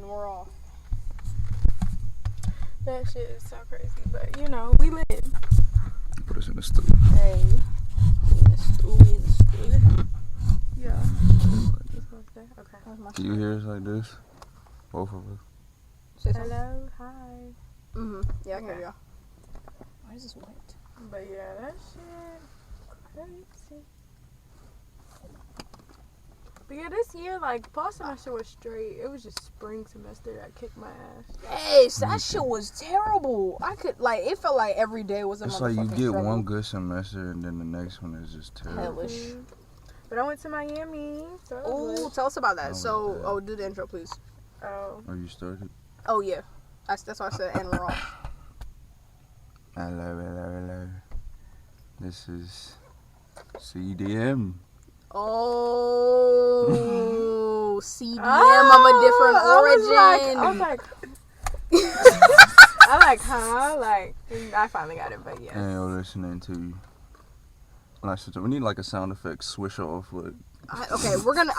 we're off. That shit is so crazy, but you know, we lit. Put us in the stew. Hey. We in the stew. Yeah. Can you hear us like this? Both of us. Say something. Hello, hi. Yeah, I can hear y'all. Why is this wet? But yeah, that shit crazy. But yeah, this year, like, fall semester was straight. It was just spring semester that kicked my ass. Yes, that shit was terrible. I could, like, it felt like every day was a It's motherfucking like you get struggle. one good semester and then the next one is just terrible. Hellish. Mm-hmm. But I went to Miami. So Oh, tell us about that. Oh, So, do the intro, please. oh. Oh, you started? Oh, yeah. That's why I said, and we're off. Hello. This is CDM. Oh, CDM of a different origin. I was like, I like, huh? Like, I finally got it, but yes. And you're listening to. We need like a sound effect swish off. Like. Okay, we gonna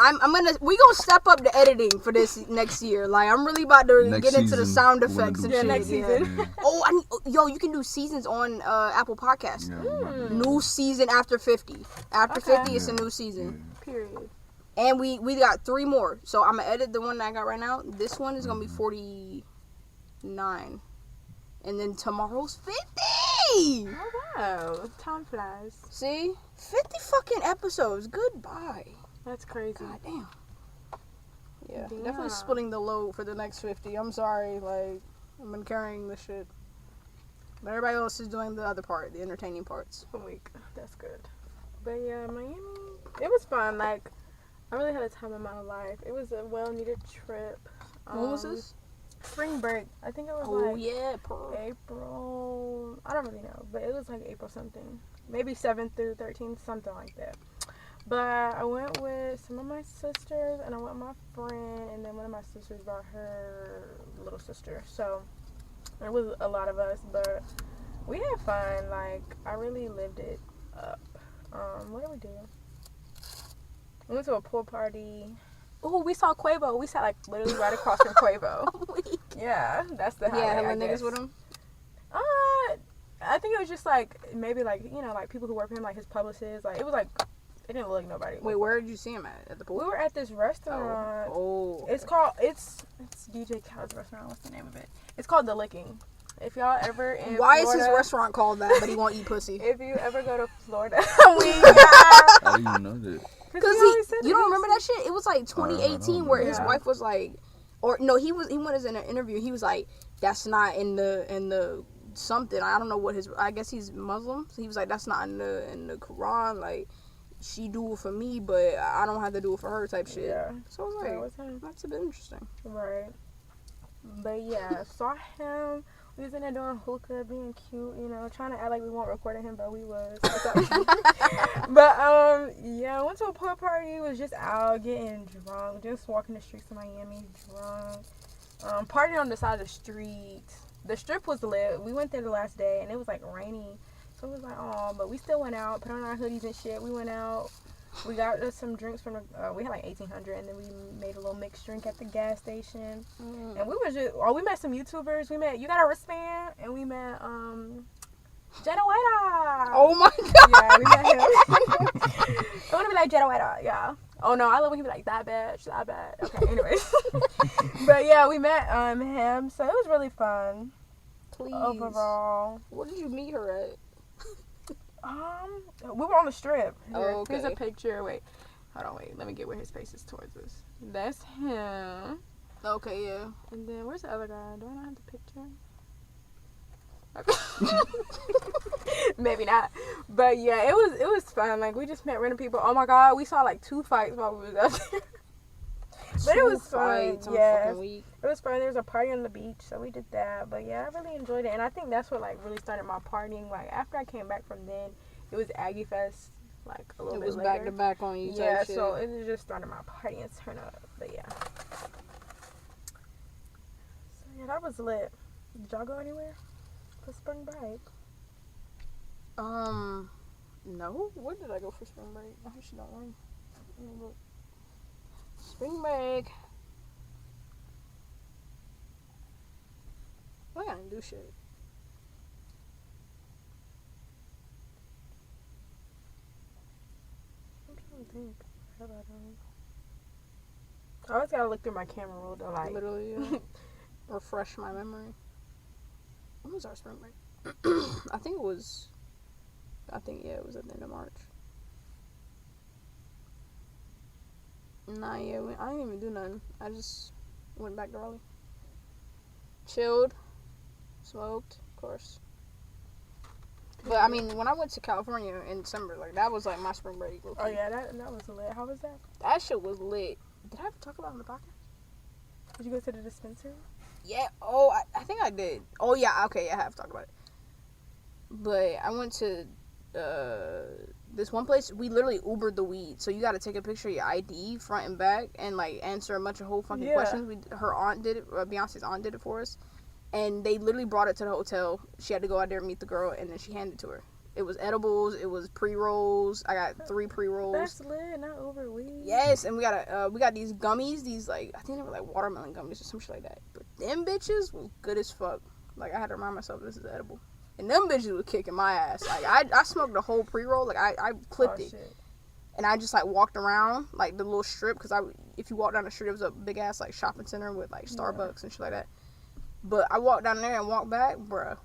step up the editing for this next year. Like, I'm really about to get into the sound effects and shit. Next season. Oh, yo, you can do seasons on Apple Podcasts. Yeah, New season after 50. After 50, it's a new season. Period. And we got 3 more. So I'm gonna edit the one that I got right now. This one is gonna be 49. And then tomorrow's 50. Oh wow, time flies. See? 50 fucking episodes. Goodbye. That's crazy. God damn. Yeah, Damn. definitely splitting the load for the next 50. I'm sorry, like, I've been carrying this shit. But everybody else is doing the other part, the entertaining parts. A week. That's good. But yeah, Miami, it was fun. Like, I really had a time of my life. It was a well-needed trip. When was this? Spring break. I think it was April. I don't really know, but it was like April something. Maybe 7th through 13th, something like that. But I went with some of my sisters, and I went with my friend, and then one of my sisters brought her little sister. So it was a lot of us, but we had fun. Like, I really lived it up. What did we do? We went to a pool party. Oh, we saw Quavo. We sat like literally right across from Quavo. Yeah, that's the highlight. Yeah, hella niggas with him. I think it was just like maybe like, you know, like people who work for him, like his publicists. Like, it was like, it didn't look like nobody. Wait, where did you see him at the pool? We were at this restaurant. Oh. It's called it's DJ Khaled's restaurant. What's the name of it? It's called The Licking. If y'all ever in Why Florida, is his restaurant called that, but he won't eat pussy? If you ever go to Florida, How do you know that? Because you don't remember that shit? It was like 2018 where his wife was like, or no, he went in an interview. He was like, that's not in the something. I don't know what I guess he's Muslim. So he was like, that's not in the Quran. Like, she do it for me, but I don't have to do it for her type shit. Yeah. So I was like, that's a bit interesting. Right. But yeah, saw him. We was in there doing hookah, being cute, you know, trying to act like we weren't recording him, but we was. But yeah, went to a pool party. Was just out getting drunk, just walking the streets of Miami drunk. Partying on the side of the street. The strip was lit. We went there the last day, and it was like rainy, so it was like, oh, but we still went out, put on our hoodies and shit. We went out. We got us some drinks from we had like 1,800, and then we made a little mixed drink at the gas station. And we was just, we met some YouTubers. We met You Got a Wristband, and we met Jetta White. Oh my god. Yeah, we met him. I want to be like Jetta White. Yeah. Oh no, I love when he be like that bad. Okay, anyways. But yeah, we met him, so it was really fun. Please. Overall. Where did you meet her at? We were on the strip. Oh, okay. Here's a picture. Wait. Hold on, wait. Let me get where his face is towards us. That's him. Okay, yeah. And then, where's the other guy? Do I not have the picture? Maybe not. But yeah, it was fun. Like, we just met random people. Oh my god, we saw like 2 fights while we was out there. But it was fun. Yeah, it was fun. There was a party on the beach, so we did that. But yeah, I really enjoyed it, and I think that's what like really started my partying. Like, after I came back from then, it was Aggie Fest. Like a little bit later. It was back to back on you. Yeah, so it just started my partying turn up. But yeah, so yeah, that was lit. Did y'all go anywhere for spring break? No. Where did I go for spring break? I hope she don't know. Spring break. do shit. I'm trying to think. I always gotta look through my camera roll to like. Literally, refresh my memory. When was our spring break? I think it was at the end of March. Nah, yeah, I didn't even do nothing. I just went back to Raleigh. Chilled. Smoked, of course. But, I mean, when I went to California in December, like, that was, like, my spring break. Oh, yeah, that was lit. How was that? That shit was lit. Did I ever talk about it on the podcast? Did you go to the dispensary? Yeah. Oh, I think I did. Oh, yeah. Okay, I have talked about it. But I went to this one place. We literally Ubered the weed. So you got to take a picture of your ID front and back and, like, answer a bunch of whole fucking questions. Her aunt did it. Beyonce's aunt did it for us. And they literally brought it to the hotel. She had to go out there and meet the girl, and then she handed it to her. It was edibles. It was pre-rolls. I got 3 pre-rolls. That's lit, not over weed. Yes, and we got these gummies. These, like, I think they were, like, watermelon gummies or some shit like that. But them bitches was good as fuck. Like, I had to remind myself this is edible. And them bitches was kicking my ass. Like, I smoked the whole pre-roll. Like, I clipped it. Shit. And I just, like, walked around, like, the little strip. Because if you walk down the street, it was a big-ass, like, shopping center with, like, Starbucks and shit like that. But I walked down there and walked back, bruh.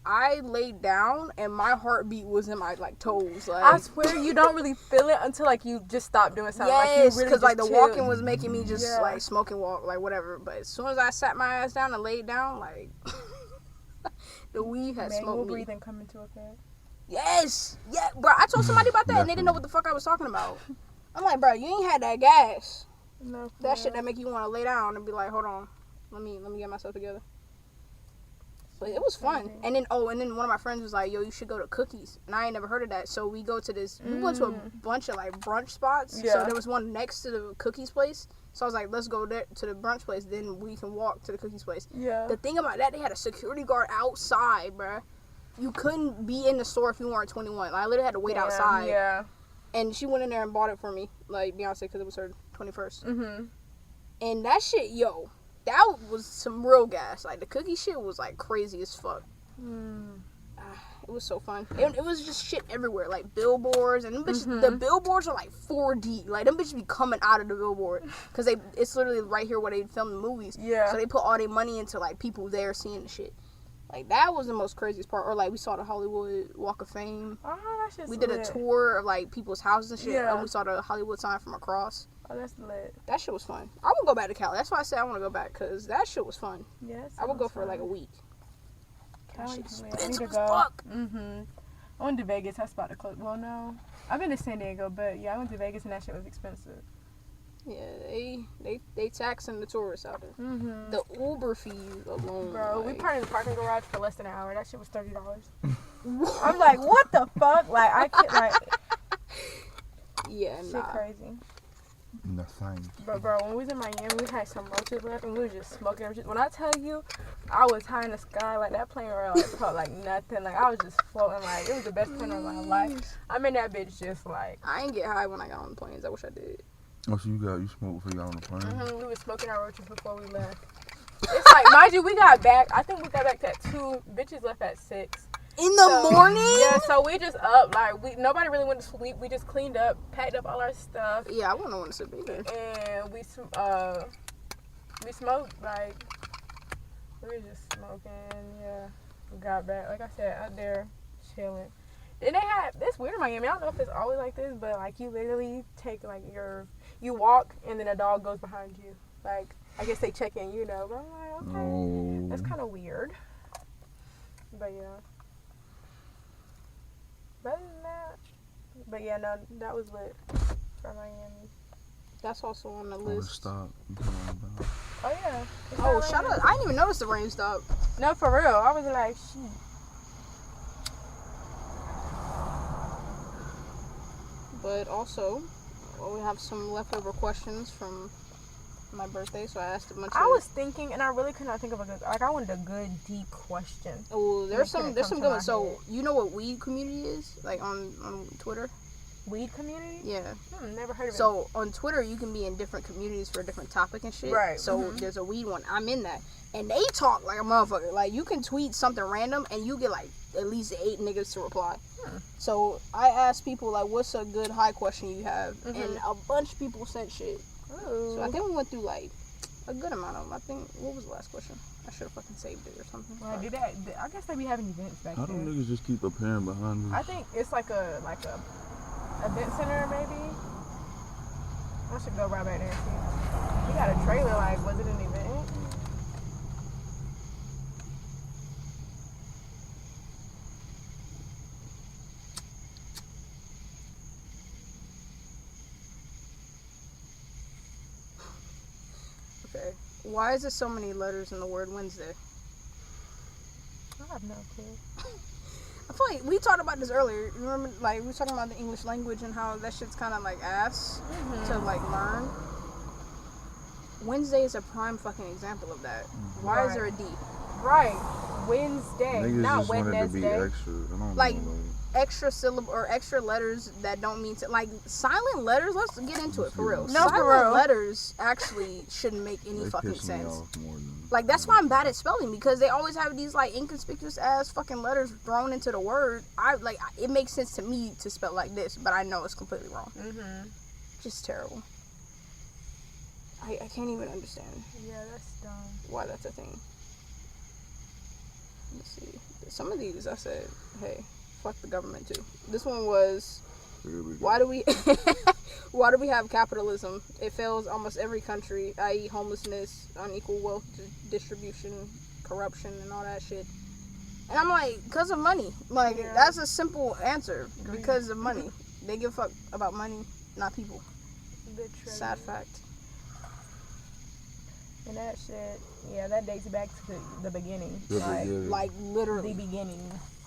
I laid down and my heartbeat was in my, like, toes. Like, I swear you don't really feel it until, like, you just stop doing something. Yes, because like, the walking was making me just, like, smoke and walk, like, whatever. But as soon as I sat my ass down and laid down, like, the weed had smoked me. Breathing come into effect. Yes. Yeah, bro. I told somebody about that and they didn't know what the fuck I was talking about. I'm like, bro, you ain't had that gas. No. That shit that make you want to lay down and be like, hold on, let me get myself together. But it was fun. And then one of my friends was like, yo, you should go to Cookies. And I ain't never heard of that. So we go to this, we went to a bunch of, like, brunch spots. Yeah. So there was one next to the Cookies place. So I was like, let's go there to the brunch place. Then we can walk to the Cookies place. Yeah. The thing about that, they had a security guard outside, bruh. You couldn't be in the store if you weren't 21. Like, I literally had to wait outside. Yeah. And she went in there and bought it for me, like, Beyonce, because it was her 21st. Mm-hmm. And that shit, yo. That was some real gas. Like, the cookie shit was, like, crazy as fuck. It was so fun. It was just shit everywhere. Like, billboards. And them bitches, the billboards are, like, 4D. Like, them bitches be coming out of the billboard. Because it's literally right here where they film the movies. Yeah. So they put all their money into, like, people there seeing the shit. Like, that was the most craziest part. Or, like, we saw the Hollywood Walk of Fame. Oh, that's just We did a tour of, like, people's houses and shit. Yeah. And we saw the Hollywood sign from across. Oh, that's lit. That shit was fun. I would go back to Cali. That's why I said I want to go back, because that shit was fun. Yes. I would go for, like, a week. Cali, I need to go. I went to Vegas. That's about to close. Well, no. I've been to San Diego, but, yeah, I went to Vegas, and that shit was expensive. Yeah, they taxing the tourists out there. Mm-hmm. The Uber fees alone. Bro, we parked in the parking garage for less than an hour. That shit was $30. I'm like, what the fuck? Like, I can't, like... Yeah, shit crazy. Nothing. But bro, when we was in Miami, we had some roaches left, and we were just smoking. When I tell you, I was high in the sky, like that plane ride, like felt like nothing. Like I was just floating. Like it was the best plane of my life. I'm in that bitch just like. I ain't get high when I got on the planes. I wish I did. Oh, so you smoked before you got on the plane? Mm-hmm. We were smoking our roaches before we left. It's like, mind you, we got back. I think we got back at 2. Bitches left at 6. In the morning? Yeah, so we just up, like, nobody really went to sleep. We just cleaned up, packed up all our stuff. Yeah, I wouldn't want to sleep either. And we smoked, like, we were just smoking, yeah. We got back, like I said, out there, chilling. Then they had, it's weird in Miami, I don't know if it's always like this, but, like, you literally take, like, you walk, and then a dog goes behind you. Like, I guess they check in, you know, but I'm like, okay, that's kind of weird. But, yeah. Better than that. But yeah, no, that was lit for Miami. That's also on the list. Stop. Oh yeah. Oh, shut up. I didn't even notice the rain stopped. No, for real. I was like, shit. But also, we have some leftover questions from my birthday, so I asked a bunch of... I was thinking, and I really could not think of a good... Like, I wanted a good, deep question. Oh, there's some good ones. So, you know what weed community is? Like, on Twitter? Weed community? Yeah. Never heard of it. So on Twitter, you can be in different communities for a different topic and shit. Right. So there's a weed one. I'm in that, and they talk like a motherfucker. Like you can tweet something random, and you get like at least 8 niggas to reply. So I asked people like, "What's a good high question you have?" And a bunch of people sent shit. Ooh. So I think we went through like a good amount of them. I think, what was the last question? I should have fucking saved it or something. Well, I guess they be having events back How there. do niggas just keep appearing behind me? I think it's like a event center maybe. I should go right back there and see. He got a trailer. Like, was it an event? Okay. Why is there so many letters in the word Wednesday? I have no clue. I feel like we talked about this earlier. You remember, like, we were talking about the English language and how that shit's kind of like ass to like learn. Wednesday is a prime fucking example of that. Why is there a D? Right. Wednesday, Niggas not just wanted to be Wednesday. extra. I don't Like, know. extra syllable or extra letters that don't mean to, like, silent letters. Let's get into it for real. No, for Silent real. letters actually shouldn't make any They fucking piss me sense. off more than Like, that's why I'm bad at spelling, because they always have these like inconspicuous ass fucking letters thrown into the word. It makes sense to me to spell like this, but I know it's completely wrong. Just terrible. I can't even understand Yeah, that's dumb. why that's a thing. Let's see. Some of these I said, hey, fuck the government too. This one was, why do we have capitalism? It fails almost every country, i.e. homelessness, unequal wealth distribution, corruption, and all that shit. And I'm like, because of money. Like, that's a simple answer. Because of money. They give a fuck about money, not people. Sad fact. And that shit, yeah, that dates back to the beginning. Like literally. The beginning.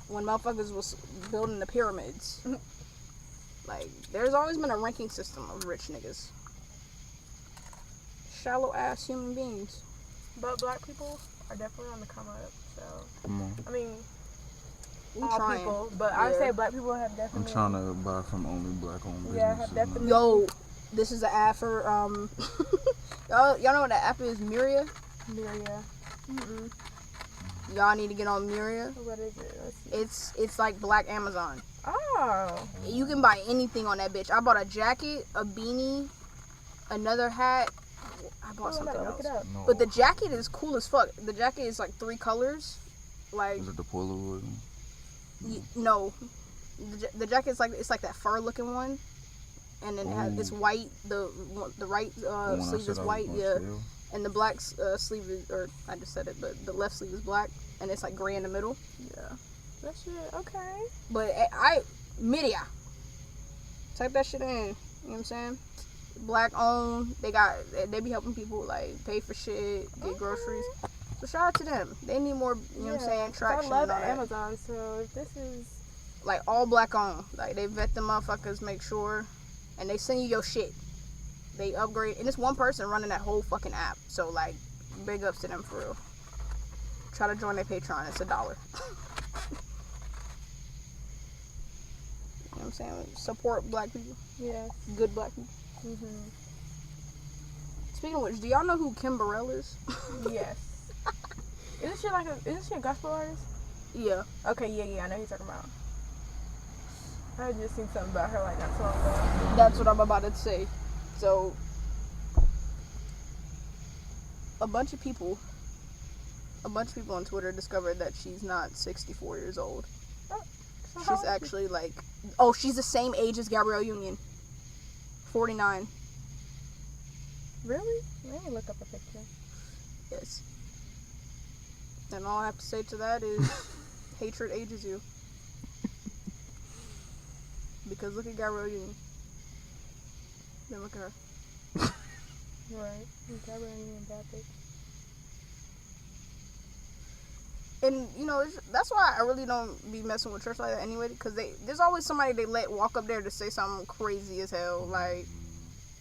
When motherfuckers was building the pyramids. Like, there's always been a ranking system of rich niggas. Shallow ass human beings. But black people are definitely on the come up, so. Come on. I mean, We all trying. people, but I would say black people have I'm definitely. trying to buy from only black-owned businesses. Yeah, have definitely. Yo, this is an ad for, y'all know what that app is? Miria? Miria. Y'all need to get on Miria. What is it? Let's see. It's like Black Amazon. Oh. You can buy anything on that bitch. I bought a jacket, a beanie, another hat. I bought something Look else. it up. No. But the jacket is cool as fuck. The jacket is like 3 colors. Like, Is it the Polaroid? no. The jacket is like, it's like that fur looking one. And then it's white. The right sleeve is white, yeah. And the black sleeve is, or I just said it, but the left sleeve is black. And it's like gray in the middle. Yeah. That shit, okay. But Midia. Type that shit in. You know what I'm saying? Black owned. They be helping people like pay for shit, get groceries. So shout out to them. They need more, you know what I'm saying, traction. I love and all that. Amazon, so if this is. Like all black owned. Like they vet the motherfuckers, make sure. And they send you your shit. They upgrade. And it's one person running that whole fucking app. So like, big ups to them for real. Try to join their Patreon. It's $1. You know what I'm saying? Support black people. Yes. Good black people. Speaking of which, do y'all know who Kim Burrell is? Yes. Isn't she a gospel artist? Yeah. Okay, yeah, I know who you're talking about. I just seen something about her like not so long ago. That's what I'm about to say. So, a bunch of people on Twitter discovered that she's not 64 years old. So She's actually like, she's the same age as Gabrielle Union. 49. Really? Let me look up a picture. Yes. And all I have to say to that is, hatred ages you. Because look at Gabrielle Union. Then look at her. Right. Gabrielle Union, bad bitch. And, you know, that's why I really don't be messing with church like that anyway, because there's always somebody they let walk up there to say something crazy as hell, like,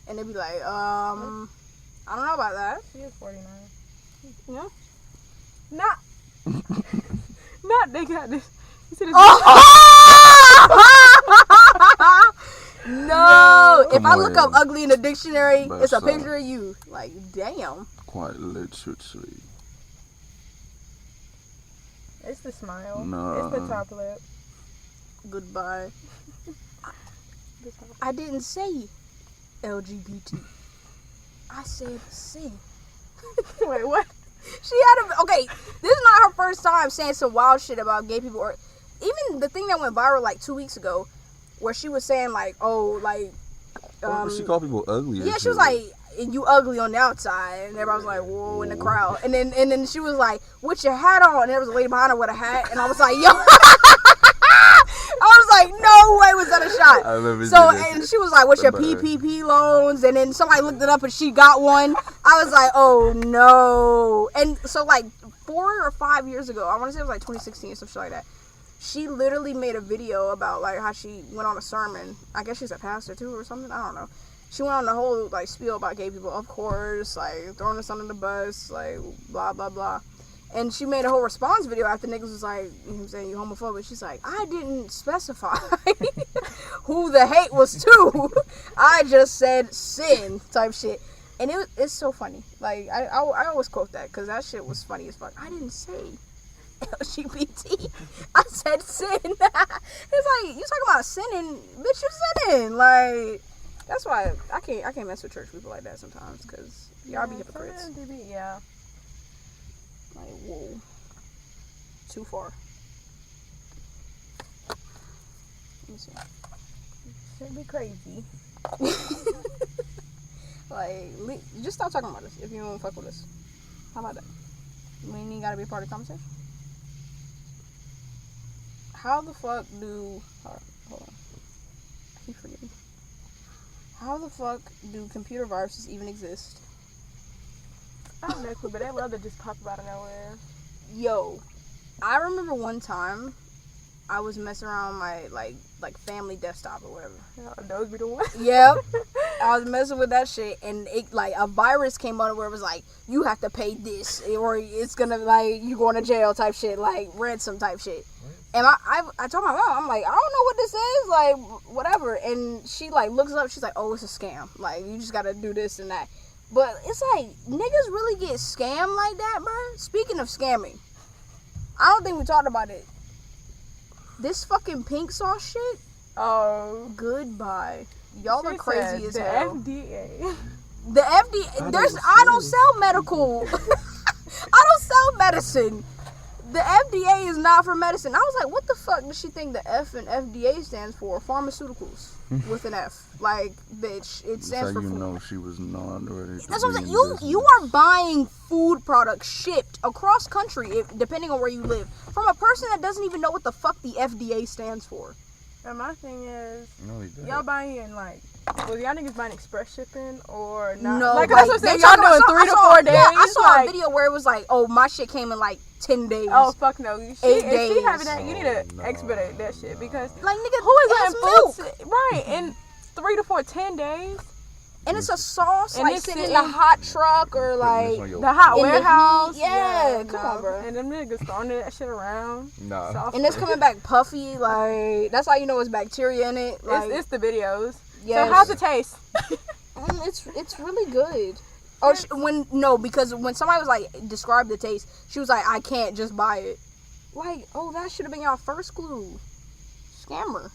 and they be like, I don't know about that. She is 49. Yeah. Not they got this. You see this? No, if Come I look up on. ugly in the dictionary, it's a That's, picture of you. Like, damn. Quite literally. It's the smile. No. It's the top lip. Goodbye. I didn't say LGBT. I said sin. Wait, what? She had a okay. This is not her first time saying some wild shit about gay people, or even the thing that went viral like 2 weeks ago, where she was saying like, oh, like, She called people ugly. yeah, she was like, you ugly on the outside, and everybody was like, whoa, in the crowd, and then she was like, with your hat on, and there was a lady behind her with a hat, and I was like, yo. I was like, no way was that a shot. I remember So, seeing that and shit. she was like, what's your Remember. PPP loans? And then somebody looked it up and she got one. I was like, oh no. And so like 4 or 5 years ago, I want to say it was like 2016 or some shit like that, she literally made a video about like how she went on a sermon. I guess she's a pastor too or something. I don't know. She went on the whole like spiel about gay people, of course, like throwing us under the bus, like blah, blah, blah. And she made a whole response video after niggas was like, you know what I'm saying, you homophobic. She's like, I didn't specify who the hate was to. I just said sin type shit. And it's so funny. Like, I always quote that because that shit was funny as fuck. I didn't say LGBT. I said sin. It's like, you talking about sinning, bitch, you sinning. Like, that's why I can't mess with church people like that sometimes because y'all be hypocrites. Sometimes they be, yeah. Like, whoa. Too far. Let me see. Should be crazy. Like, just stop talking about this if you don't fuck with us. How about that? We ain't gotta be a part of the conversation. How the fuck do... Hold on. I keep forgetting. How the fuck do computer viruses even exist? I have no clue, but they love to just pop up out of nowhere. Yo, I remember one time I was messing around my like family desktop or whatever. Those be the ones. Yep. I was messing with that shit and it like a virus came on where it was like you have to pay this or it's gonna like you going to jail type shit, like ransom type shit. And I told my mom, I'm like, I don't know what this is, like whatever. And she like looks up, she's like, oh, it's a scam. Like you just gotta do this and that. But it's like, niggas really get scammed like that, bro? Speaking of scamming, I don't think we talked about it. This fucking pink sauce shit? Oh. Goodbye. Y'all are crazy as the hell. FDA. The FDA, I don't sell medical. I don't sell medicine. The FDA is not for medicine. I was like, what the fuck does she think the F in FDA stands for? Pharmaceuticals with an F. Like, bitch, it stands for food. food. Know she was not ready. That's what I'm saying. You are buying food products shipped across country, depending on where you live, from a person that doesn't even know what the fuck the FDA stands for. And my thing is, No, he didn't. y'all buying like, well, y'all niggas buying express shipping or not? No, like that's what I'm saying. Y'all doing 3 to 4 days. Yeah, I saw like, a video where it was like, oh, my shit came in like 10 days. oh fuck no! 8 If days. she having that, you need to No, expedite that shit because Like, nigga, who is it's letting milk? food sit, right in 3 to 4, 10 days? And it's a sauce, And like it's sitting in sitting- the hot truck or like. The hot In the warehouse. heat, yeah, come no. on, bro. And them niggas throwing that shit around. Nah. Soft And it's food. coming back puffy, like that's how you know it's bacteria in it. Like, It's the videos. yes. So how's it taste? It's really good. Or because when somebody was like describe the taste, she was like, I can't just buy it. Like, oh, that should have been y'all first clue. Scammer.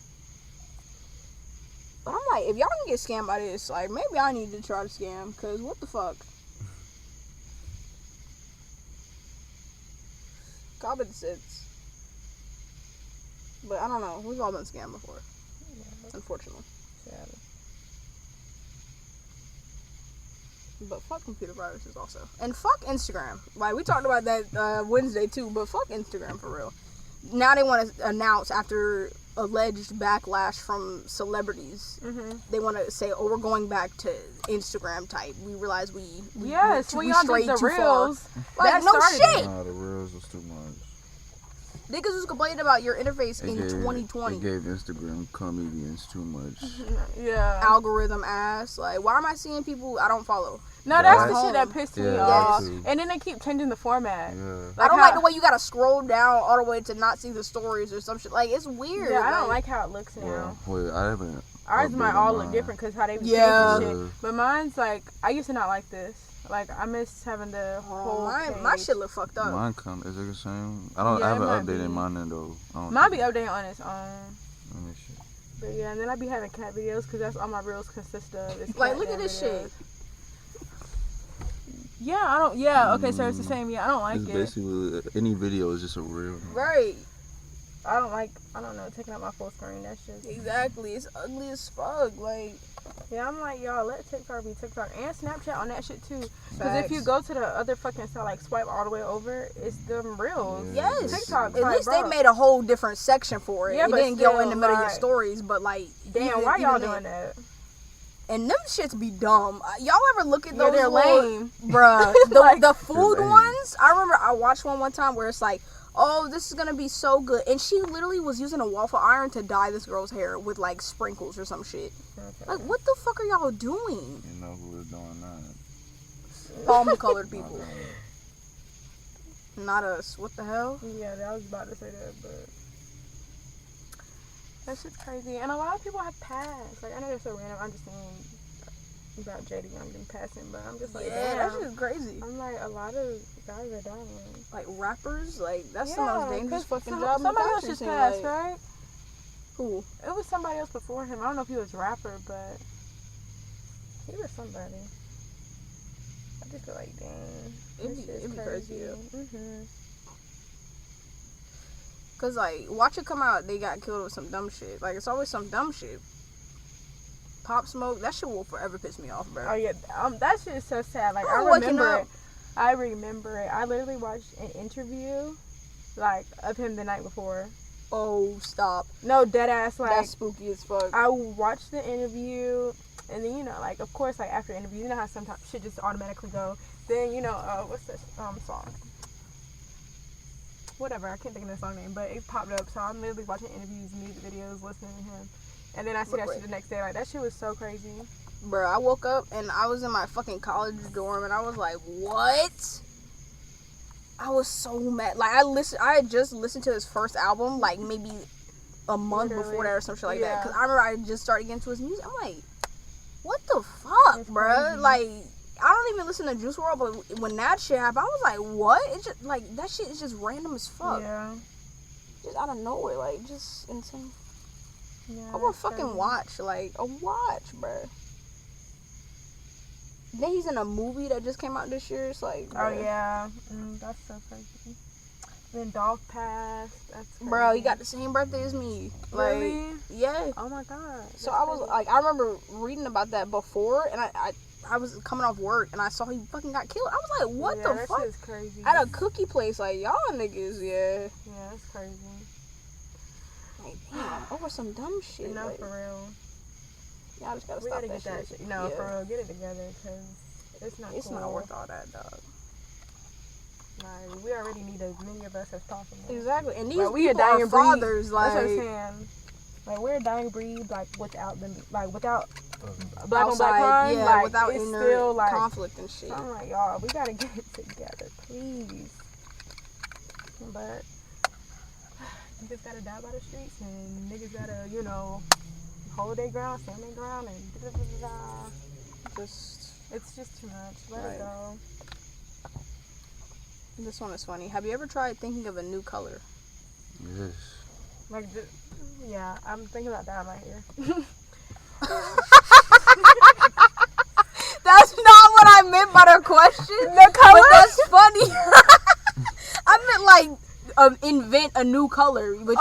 But I'm like, if y'all can get scammed by this, like maybe I need to try to scam, cause what the fuck? Common sense. But I don't know. We've all been scammed before, unfortunately. But fuck computer viruses also. And fuck Instagram. Like, we talked about that Wednesday too, but fuck Instagram for real. Now they want to announce after alleged backlash from celebrities. Mm-hmm. They want to say, oh, we're going back to Instagram type. We realize we Yes, when y'all strayed did the too far. reels, Like, that no started shit. Nah, the reels was too much. Niggas was complaining about your interface in It 2020. gave Instagram comedians too much. Yeah. Algorithm ass. Like, why am I seeing people I don't follow? No, that's That- the shit that pissed me Yeah, off. that too. And then they keep changing the format. Yeah. I don't how- like the way you gotta scroll down all the way to not see the stories or some shit. Like, it's weird. Yeah, I don't like how it looks now. Well, wait, I haven't Ours might all look mine. different because how they be Yeah. changing shit. But mine's like, I used to not like this. Like, I miss having the whole My page. shit look fucked up. Mine is it the same? Yeah, I it haven't might updated be. mine though. Mine be updating on its own. Let me see. But yeah, and then I be having cat videos because that's all my reels consist of. Is Like, cat look at dad this videos. shit. Yeah, I don't. Yeah, okay, so it's the same. Yeah, I don't like It's it. basically any video is just a reel. Right. I don't like. I don't know, taking out my full screen. That's just. Exactly. It's ugly as fuck. Like, Yeah, I'm like, y'all, let TikTok be TikTok and Snapchat on that shit too. Because facts. if you go to the other fucking side, like swipe all the way over, it's them reels. Yeah. yes. TikTok, At like, least bro. they made a whole different section for it. Yeah, It but didn't go in still, the middle of your like, stories, but like, Damn, why y'all even doing then- that? And them shits be dumb. Y'all ever look at Yeah, those? they're little- lame. Bruh. Like, the food lame. ones. I remember I watched one time where it's like, oh, this is gonna be so good, and she literally was using a waffle iron to dye this girl's hair with like sprinkles or some shit. Okay. Like, what the fuck are y'all doing? You know who is doing that? Palm colored people, not us. What the hell? Yeah, I was about to say that, but that's just crazy. And a lot of people have passed. Like, I know they're so random. I'm just saying about Jada Young and passing, but I'm just like, Yeah, damn. that shit's crazy. I'm like, a lot of guys are dying. Like rappers, like that's the most dangerous 'cause fucking job in the somebody else country. just seem passed, like. right? Who? It was somebody else before him. I don't know if he was a rapper, but he was somebody. I just feel like, dang, It'd be crazy. Yeah. Mm-hmm. Cause like, watch it come out. They got killed with some dumb shit. Like it's always some dumb shit. Pop Smoke, that shit will forever piss me off, bro. Oh yeah, that shit is so sad. Like, I Oh, waking remember up. it. I remember it. I literally watched an interview, like, of him the night before. Oh, stop. No, dead ass. Like, That's spooky as fuck. I watched the interview, and then, you know, like, of course, like, after the interview, you know how sometimes shit just automatically go. Then, you know, what's this song? Whatever, I can't think of the song name, but it popped up. So I'm literally watching interviews, music videos, listening to him. And then I see that shit the next day. Like, that shit was so crazy. Bro, I woke up and I was in my fucking college dorm and I was like, what? I was so mad. Like, I had just listened to his first album, like, maybe a month Literally. before that or some shit like that. Yeah. Because I remember I just started getting into his music. I'm like, what the fuck, It's bro? crazy. Like, I don't even listen to Juice WRLD, but when that shit happened, I was like, what? It's just, like, that shit is just random as fuck. Yeah. Just out of nowhere, like, just insane. Yeah, I want that's fucking crazy. watch, like, a watch, bro. Then he's in a movie that just came out this year. It's like, Oh bruh. yeah, that's so crazy. Then dog passed. That's crazy. Bro, he got the same birthday as me. Like, Really? yeah. Oh my god. So that's I was crazy. like, I remember reading about that before, and I was coming off work, and I saw he fucking got killed. I was like, what Yeah, the that fuck? shit is crazy. At a cookie place, like, y'all niggas, yeah. Yeah, that's crazy. Like, damn, over some dumb shit. No, like, for real. y'all just gotta We stop gotta that get that shit. shit. No, Yeah. for real, get it together, cause it's not. It's cool. not worth all that, dog. Like, we already need as many of us as possible. Exactly, and these Like, we a people are dying breed. fathers, like, That's what I'm saying. Like, we're a dying breed. Like, without them, like, without black on outside, black crime, yeah, like, without it's inner still like conflict and shit. So I'm like, y'all, we gotta get it together, please. But niggas gotta die by the streets, and niggas gotta, you know, hold their ground, stand their ground, and da-da-da-da-da. It's just too much. Let Right. it go. This one is funny. Have you ever tried thinking of a new color? Yes. Like, yeah, I'm thinking about dyeing my hair. That's not what I meant by the question. The color? But that's funny. I meant like invent a new color. But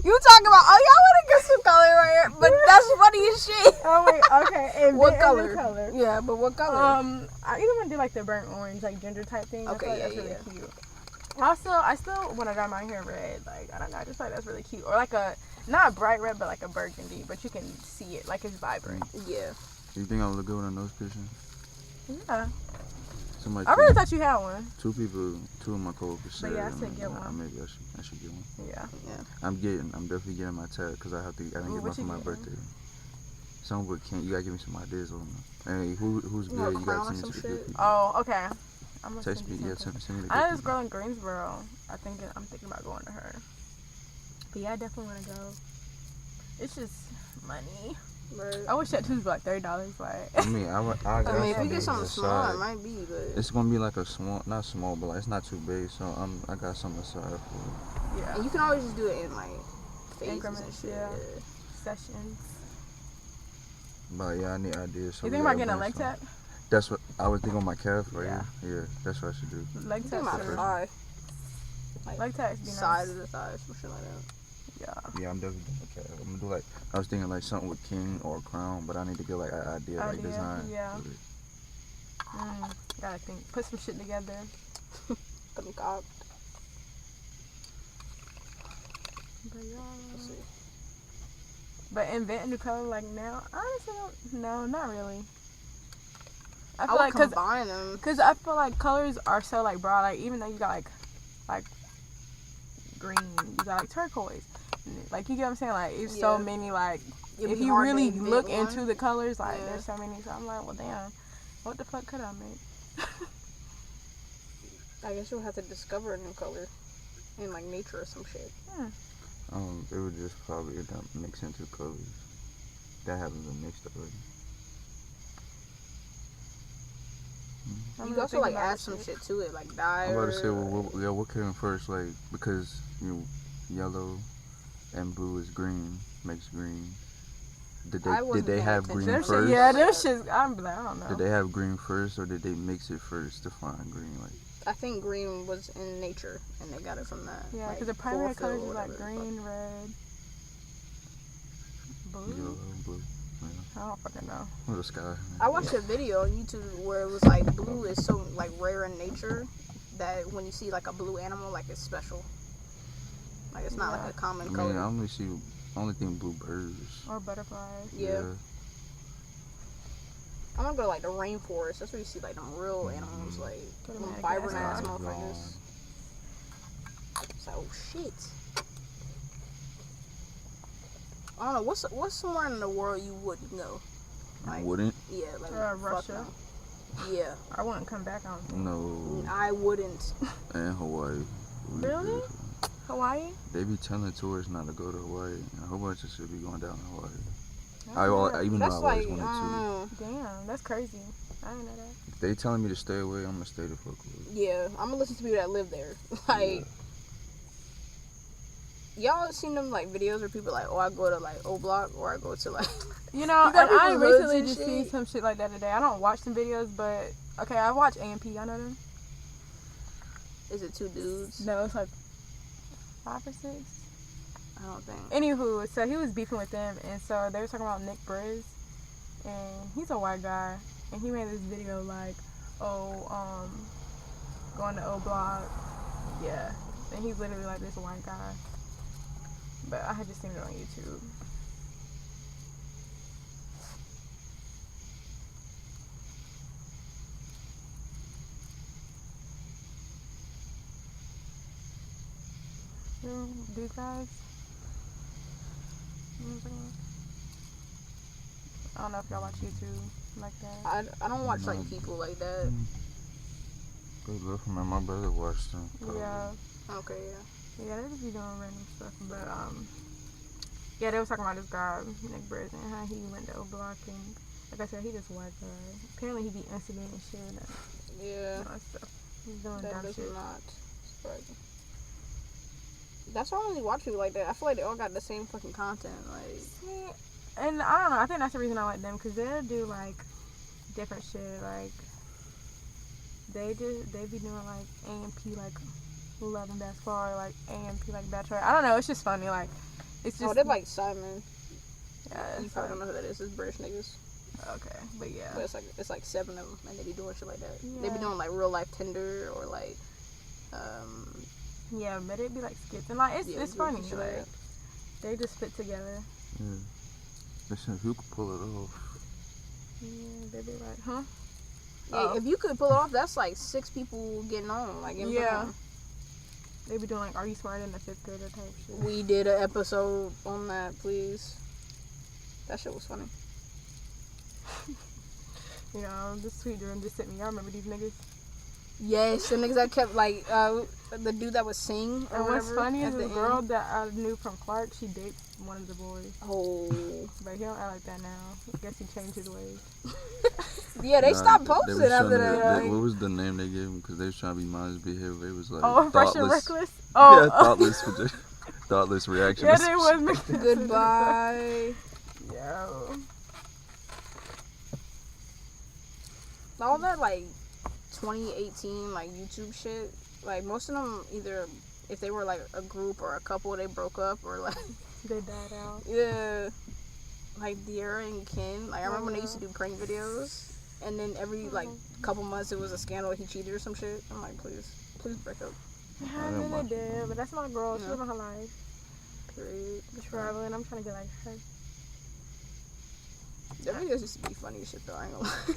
you talking about, oh, y'all want to get some color right here? But that's funny as shit. Oh wait, okay. What invent a new color? Yeah, but what color? I either want to do like the burnt orange, like ginger type thing. Okay, I feel like yeah, that's really cute. Also, I still want to dye my hair red. Like, I don't know, I just feel like that's really cute. Or like not a bright red, but like a burgundy. But you can see it, like it's vibrant. Yeah. You think I look good in those pictures? Yeah. Somebody I really thought you had one. two of my coworkers said, yeah, I said get one. maybe I should get one. Yeah. I'm definitely getting my tag because I didn't get one what for you my getting? birthday. Some would can't. You gotta give me some ideas on them. Hey, who's You want good? a You crown gotta or send me some to the good shit? people. Oh, okay. I'm gonna Text send me, you yeah, something. send me the I know good this people. girl in Greensboro. I'm thinking about going to her. But yeah, I definitely want to go. It's just money. Right. I wish tattoos were like $30. Like, I mean, I got I mean, if something you get something small, it aside. might be, but It's gonna be like a small, not small, but like, it's not too big. So I got something aside for it. yeah. and you can always just do it in like phases and Increments, shit. yeah. Sessions. But yeah, I need ideas. So You we think about gotta getting a leg brainstorm. tap? That's what I was thinking on my calf right Yeah. here. Yeah, that's what I should do. Leg Think taps. about are- thigh. Like Leg taps be side nice. of the thighs, some shit like that. Yeah. Yeah, I'm definitely doing a calf. I'm gonna do like, I was thinking like something with king or a crown, but I need to get like an idea, like design. Yeah. with it. Gotta think. Put some shit together. Concoct. But yeah. Let's see. But invent a new color like now, honestly, no, not really. I I feel would like combine them. cause I feel like colors are so like broad. Like even though you got like green, you got like turquoise. Like you get what I'm saying? Like it's so Yeah. many like It'd if be you hard to really invent look one. into the colors, like Yeah. there's so many. So I'm like, well, damn, what the fuck could I make? I guess you'll have to discover a new color in like nature or some shit. It would just probably end up mix into colors. That happens in mixed already. I'm You really can also thinking like about add this some shit. shit to it, like dye. I'm about to say, or- what came first? Like, because, yellow and blue is green, makes green. Did I they wasn't did they paying have attention. green Them first? shit, yeah, them shit. I'm like, I don't know. Did they have green first, or did they mix it first to find green? Like, I think green was in nature, and they got it from that. Yeah, like, because the primary chlorophyll colors or is like whatever. green, red, blue. yellow, blue. I don't fucking know. Or the sky. I watched a video on YouTube where it was like blue is so like rare in nature that when you see like a blue animal, like it's special. Like it's not Yeah. like a common I mean, color. I only think blue birds. Or butterflies. Yeah. I'm gonna go to like the rainforest. That's where you see like them real animals, like Go to them Madagascar. vibrant ass Yeah. motherfuckers. It's like, oh shit. I don't know. What's somewhere in the world you wouldn't go? I Like, wouldn't. yeah, like fuck Russia. no. Yeah, I wouldn't come back on. No. I wouldn't. And Hawaii. Really? Hawaii? They be telling tourists not to go to Hawaii. A whole bunch of shit be going down in Hawaii. Oh, Even though That's I like, always wanted to. damn, that's crazy. I didn't know that. If they telling me to stay away, I'm gonna stay the fuck away. yeah, I'm gonna listen to people that live there. Like, y'all seen them like videos where people like, oh, I go to like O Block or I go to like. You know, You got and I people's hoods recently and just shit. seen some shit like that today. I don't watch some videos, but okay, I watch AMP. Y'all know them? Is it two dudes? No, it's like 5 or 6. I don't think. Anywho, so he was beefing with them, and so they were talking about Nick Briz, and he's a white guy, and he made this video like, going to O Block, yeah, and he's literally like this white guy, but I had just seen it on YouTube. These guys. I don't know if y'all watch YouTube like that. I don't watch like people like that. Good luck for my brother watched them. Yeah. Okay, yeah. Yeah, they just be doing random stuff. But, yeah, they was talking about this guy, Nick Briz, and how he went to O Block, and like I said, he just white guy. Apparently he be incident and shit and Yeah. all that stuff. He's doing That dumb does shit. not surprise me. That's why I only watch people like that. I feel like they all got the same fucking content. Like, See, and I don't know, I think that's the reason I like them, because they'll do, like, different shit, like, they be doing, like, AMP, like, Love and Basketball, or, like, AMP, like, Bachelor. I don't know, it's just funny, like, it's just... oh, they're like Simon. yeah, You it's probably don't like, know who that is. It's British niggas. okay, but yeah. But it's like 7 of them, and they be doing shit like that. They be Yeah. doing like real life Tinder or like, Yeah, but it'd be, like, skits, and, like, it's yeah, funny, shit like like, that. they just fit together. Yeah. Listen, if you could pull it off. Yeah, they'd be like, huh? Yeah, Oh. if you could pull it off, that's like 6 people getting on. Like, in Yeah. person. They be doing, like, Are You Smarter Than a 5th Grader type shit. We did an episode on that, please. That shit was funny. You know, this tweet during just sent me. Y'all remember these niggas? Yes, the niggas that kept like The dude that was sing or And what's whatever funny at is the the end. girl that I knew from Clark, she dates one of the boys. Oh. But he don't act like that now. I guess he changed his ways. Yeah, they stopped They posting was after trying that. to, like- what was the name they gave him? Because they was trying to be Miles behavior. They was like Oh, Fresh and thoughtless. Reckless? Oh, Yeah, thoughtless. Thoughtless reaction. yeah, they was mixing Goodbye. Yo. All that like 2018 like YouTube shit. Like most of them either if they were like a group or a couple, they broke up or like They died out. yeah. Like De'Ara and Ken. Like I remember when they used to do prank videos, and then every like couple months it was a scandal. He cheated or some shit. I'm like, please break up. Yeah, I mean, they did, but that's my girl. She's Yeah. living her life. Period. Traveling. I'm trying to get like her. Their videos used to be funny as shit though. I ain't gonna lie.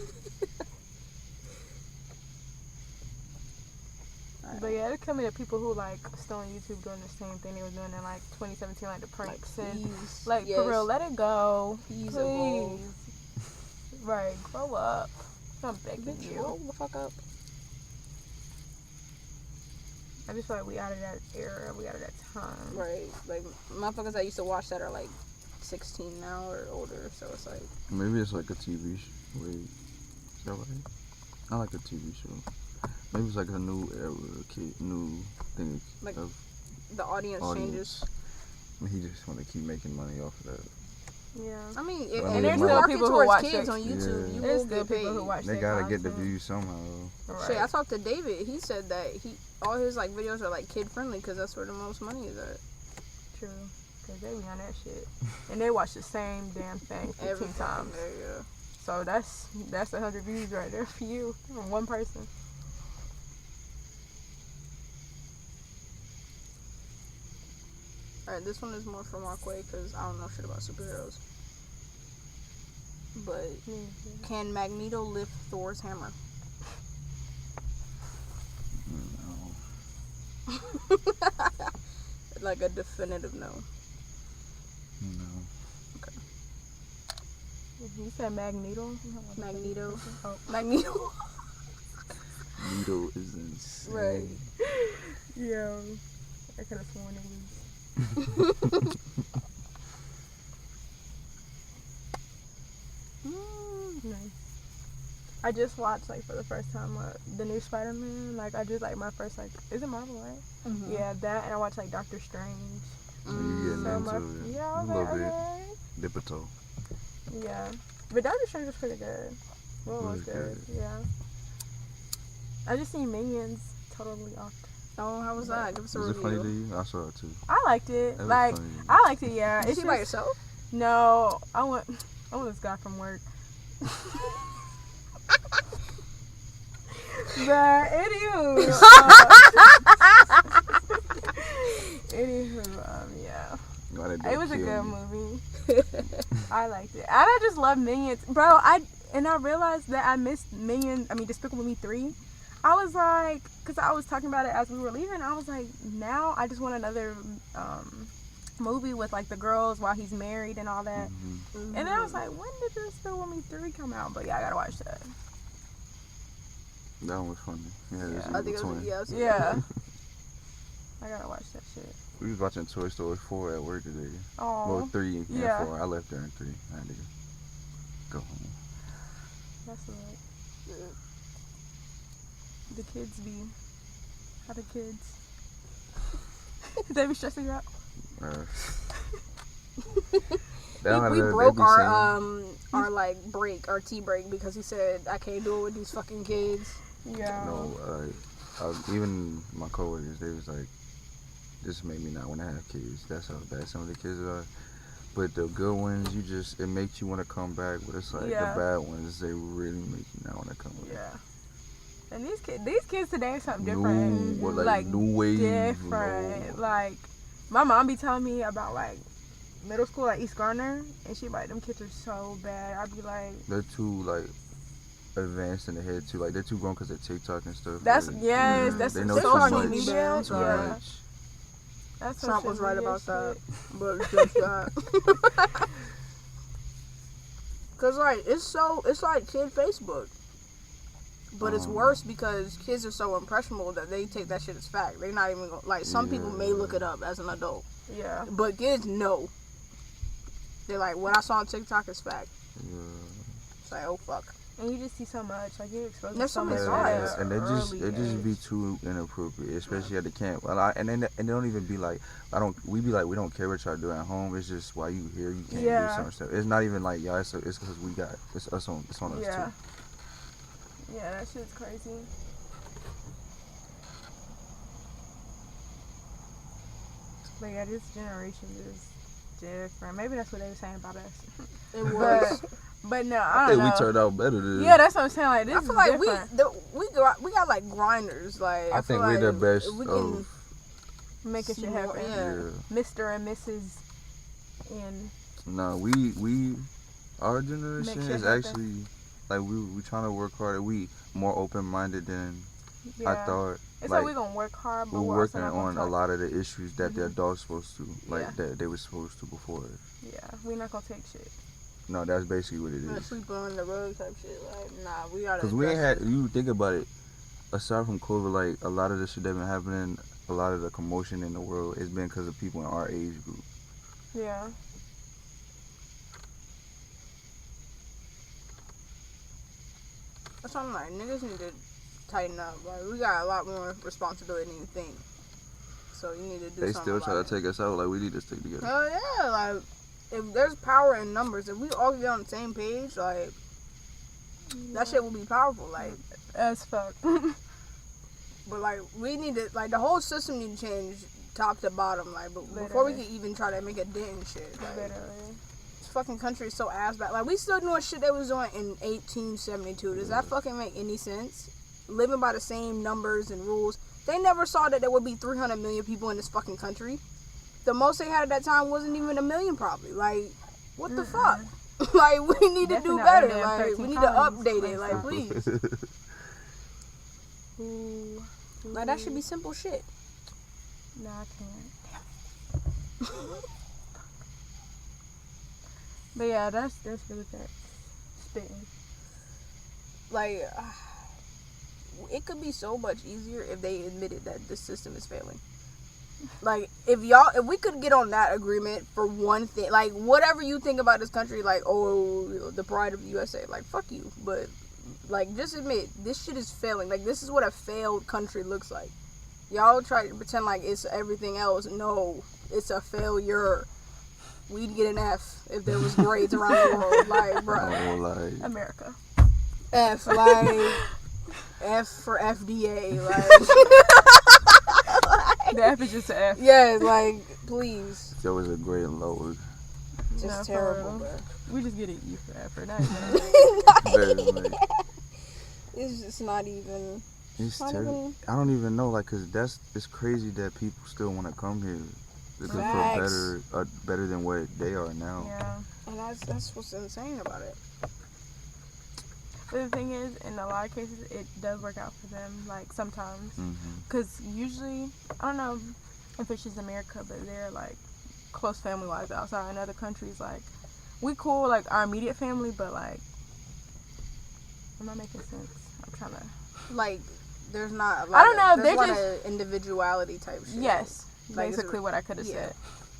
But yeah, it's coming to people who like still on YouTube doing the same thing they were doing in like 2017, like the pranks and please. like Yes. for real, let it go. Please Please. evolve. Right, grow up. I'm begging Bitch, you. grow the fuck up. I just feel like we out of that era, we out of that time. Right. Like motherfuckers that used to watch that are like 16 now or older, so it's like Maybe it's like a TV show. Wait, is that right? I like a TV show. Maybe it's like a new era, new thing Like, of the audience changes. I mean, he just want to keep making money off of that. Yeah. I mean, I and mean, there's it might- people people who towards watch kids it. on YouTube. Yeah. You There's will still get people who paid. watch They that gotta get the content. views somehow. Right. Shit, I talked to David. He said that all his like videos are like kid friendly because that's where the most money is at. True. Because they be on that shit. And they watch the same damn thing 15 Every times. fucking day, yeah. So that's 100 views right there for you. From one person. Alright, this one is more for Markway because I don't know shit about superheroes. But can Magneto lift Thor's hammer? No. Like a definitive no. No. You said Magneto? Magneto. Oh. Magneto. Needle is insane. Right. Yeah. I could have sworn it was. Nice. I just watched like for the first time the new Spider-Man. Like I just like my first like is it Marvel, right? Mhm. Yeah, that and I watched like Doctor Strange. You getting So into my it. yeah, I A was little like, bit. okay. Dip a toe. Yeah, but Doctor Strange was pretty good. Well, was Was good. good. Yeah. I just seen Minions totally off. Oh, how was that? Give us a Was it review. funny to you? I saw it too. I liked it. That was Like funny. I liked it. Yeah. Did you It's see by just- yourself? No, I want this guy from work. But anywho, yeah, Why they it was a kill good me? movie. I liked it, and I just love Minions, bro. I realized that I missed Minions. I mean, Despicable Me 3. I was like, cause I was talking about it as we were leaving. I was like, now I just want another movie with like the girls while he's married and all that. Mhm. And then I was like, when did Despicable Me 3 come out? But yeah, I gotta watch that. That one was funny. Yeah, Yeah. this I think it twin. was Yeah. I gotta watch that shit. We was watching Toy Story 4 at work today. Oh, Well, 3 and Yeah. 4. I left there in 3. I had to go home. that's right. The kids be. How the kids? They be stressing you out. We broke our like our tea break because he said I can't do it with these fucking kids. Yeah. No, even my coworkers, they was like, this made me not want to have kids. That's how bad some of the kids are. But the good ones, it makes you want to come back. But it's like Yeah. the bad ones, they really make you not want to come back. Yeah. And these kids today are something different. New, like new wave. Different. Like my mom be telling me about like middle school at East Garner, and she like them kids are so bad. I'd be like, They're too like advanced in the head too. Like they're too grown because they're TikTok and stuff. that's Like, yes, yeah, that's they know social too much. media. Too Yeah, much. that's Trump social was right media about that, shit. but it's just that. Cause like it's like kid Facebook. But it's worse because kids are so impressionable that they take that shit as fact. They're not even gonna, like, some people may look it up as an adult. Yeah. But kids know. They're like, what I saw on TikTok is fact. Yeah. It's like, oh fuck. And you just see so much, like you're exposed to There's so so much. many And it just be too inappropriate, especially at the camp. And they don't even be like, we be like, we don't care what y'all do at home. It's just while you here, you can't do certain stuff. It's not even like y'all. It's because it's us on us too. Yeah, that shit's crazy. But yeah, this generation is different. Maybe that's what they were saying about us. It was. But no, I think we turned out better than. Yeah, that's what I'm saying. Like this I is feel like different. we got like grinders. Like I think we're the best we of making shit happen. Yeah. Mr. and Mrs. and no, our generation is actually like we trying to work harder. We more open minded than I thought. It's like we're gonna work hard, but we're working on a lot of the issues that the Mm-hmm. adults supposed to, that they were supposed to before. Yeah, we're not gonna take shit. No, that's basically what it is. Sleep on the road type shit. Like, nah, we gotta. Because we ain't had. You think about it. Aside from COVID, like a lot of the shit that been happening, a lot of the commotion in the world, it's been because of people in our age group. Yeah. That's what I'm like. Niggas need to tighten up. Like, we got a lot more responsibility than you think. So you need to do They something still try to about take us out. Like, we need to stick together. Hell yeah. Like, if there's power in numbers, if we all get on the same page, like, that shit will be powerful. Like, as fuck. but, like, we need to, like, the whole system need to change top to bottom. Like, but before we can even try to make a dent in shit. Like, this fucking country is so ass back. Like, we still doing shit they was doing in 1872. Does that fucking make any sense? Living by the same numbers and rules. They never saw that there would be 300 million people in this fucking country. The most they had at that time wasn't even 1 million, probably. Like, what the fuck? Like, we need to do better. Like, we need to update it. Like, please. Like, that should be simple shit. No, I can't. But yeah, that's really that spitting. Like, it could be so much easier if they admitted that the system is failing. Like, if we could get on that agreement for one thing, like, whatever you think about this country, like, oh, the pride of the USA, like, fuck you. But, like, just admit, this shit is failing. Like, this is what a failed country looks like. Y'all try to pretend like it's everything else. No, it's a failure. We'd get an F if there was grades around the world. Like, bruh. Oh, like. America. F, like, F for FDA, like. The F is just an F. Yeah, like, please. That was a great load. Just terrible, bro. We just get an E for effort. It's just not even. It's terrible. I don't even know, like, cause it's crazy that people still want to come here looking for better than what they are now. Yeah. And that's what's insane about it. But the thing is, in a lot of cases, it does work out for them. Like sometimes, because usually, I don't know if it's just America, but they're like close family-wise outside in other countries. Like, we cool, like our immediate family, but like, am I making sense? I'm trying to. Like, there's not. I don't know. There's They're just just individuality type shit. Yes, like, basically what I could have said.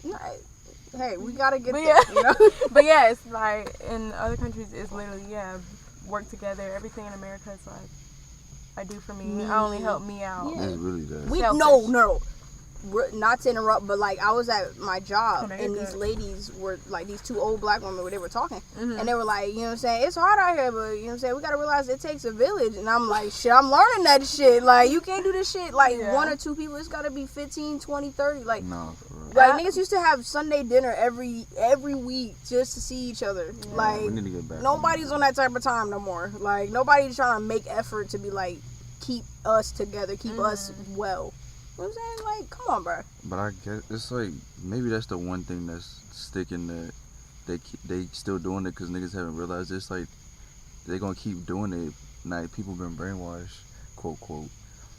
No, hey, we gotta get But there, you know? But yeah, it's like in other countries, it's literally work together. Everything in America is like, I do for me. I only help me out. It's really that. No. Not to interrupt, but like I was at my job and these ladies were like these two old black women where they were talking and they were like, you know what I'm saying, it's hard out here, but you know what I'm saying, we gotta realize it takes a village. And I'm like, shit, I'm learning that shit. Like, you can't do this shit like one or two people. It's gotta be 15, 20, 30. Like, no, like niggas used to have Sunday dinner every week just to see each other. Like, we need to get back nobody's on that type of time no more. Like, nobody's trying to make effort to be like, keep us together, keep us well. You know what I'm saying? Like, come on, bro. But I guess it's like, maybe that's the one thing that's sticking, that they still doing it because niggas haven't realized. It's like they gonna keep doing it. Like, people been brainwashed, quote quote,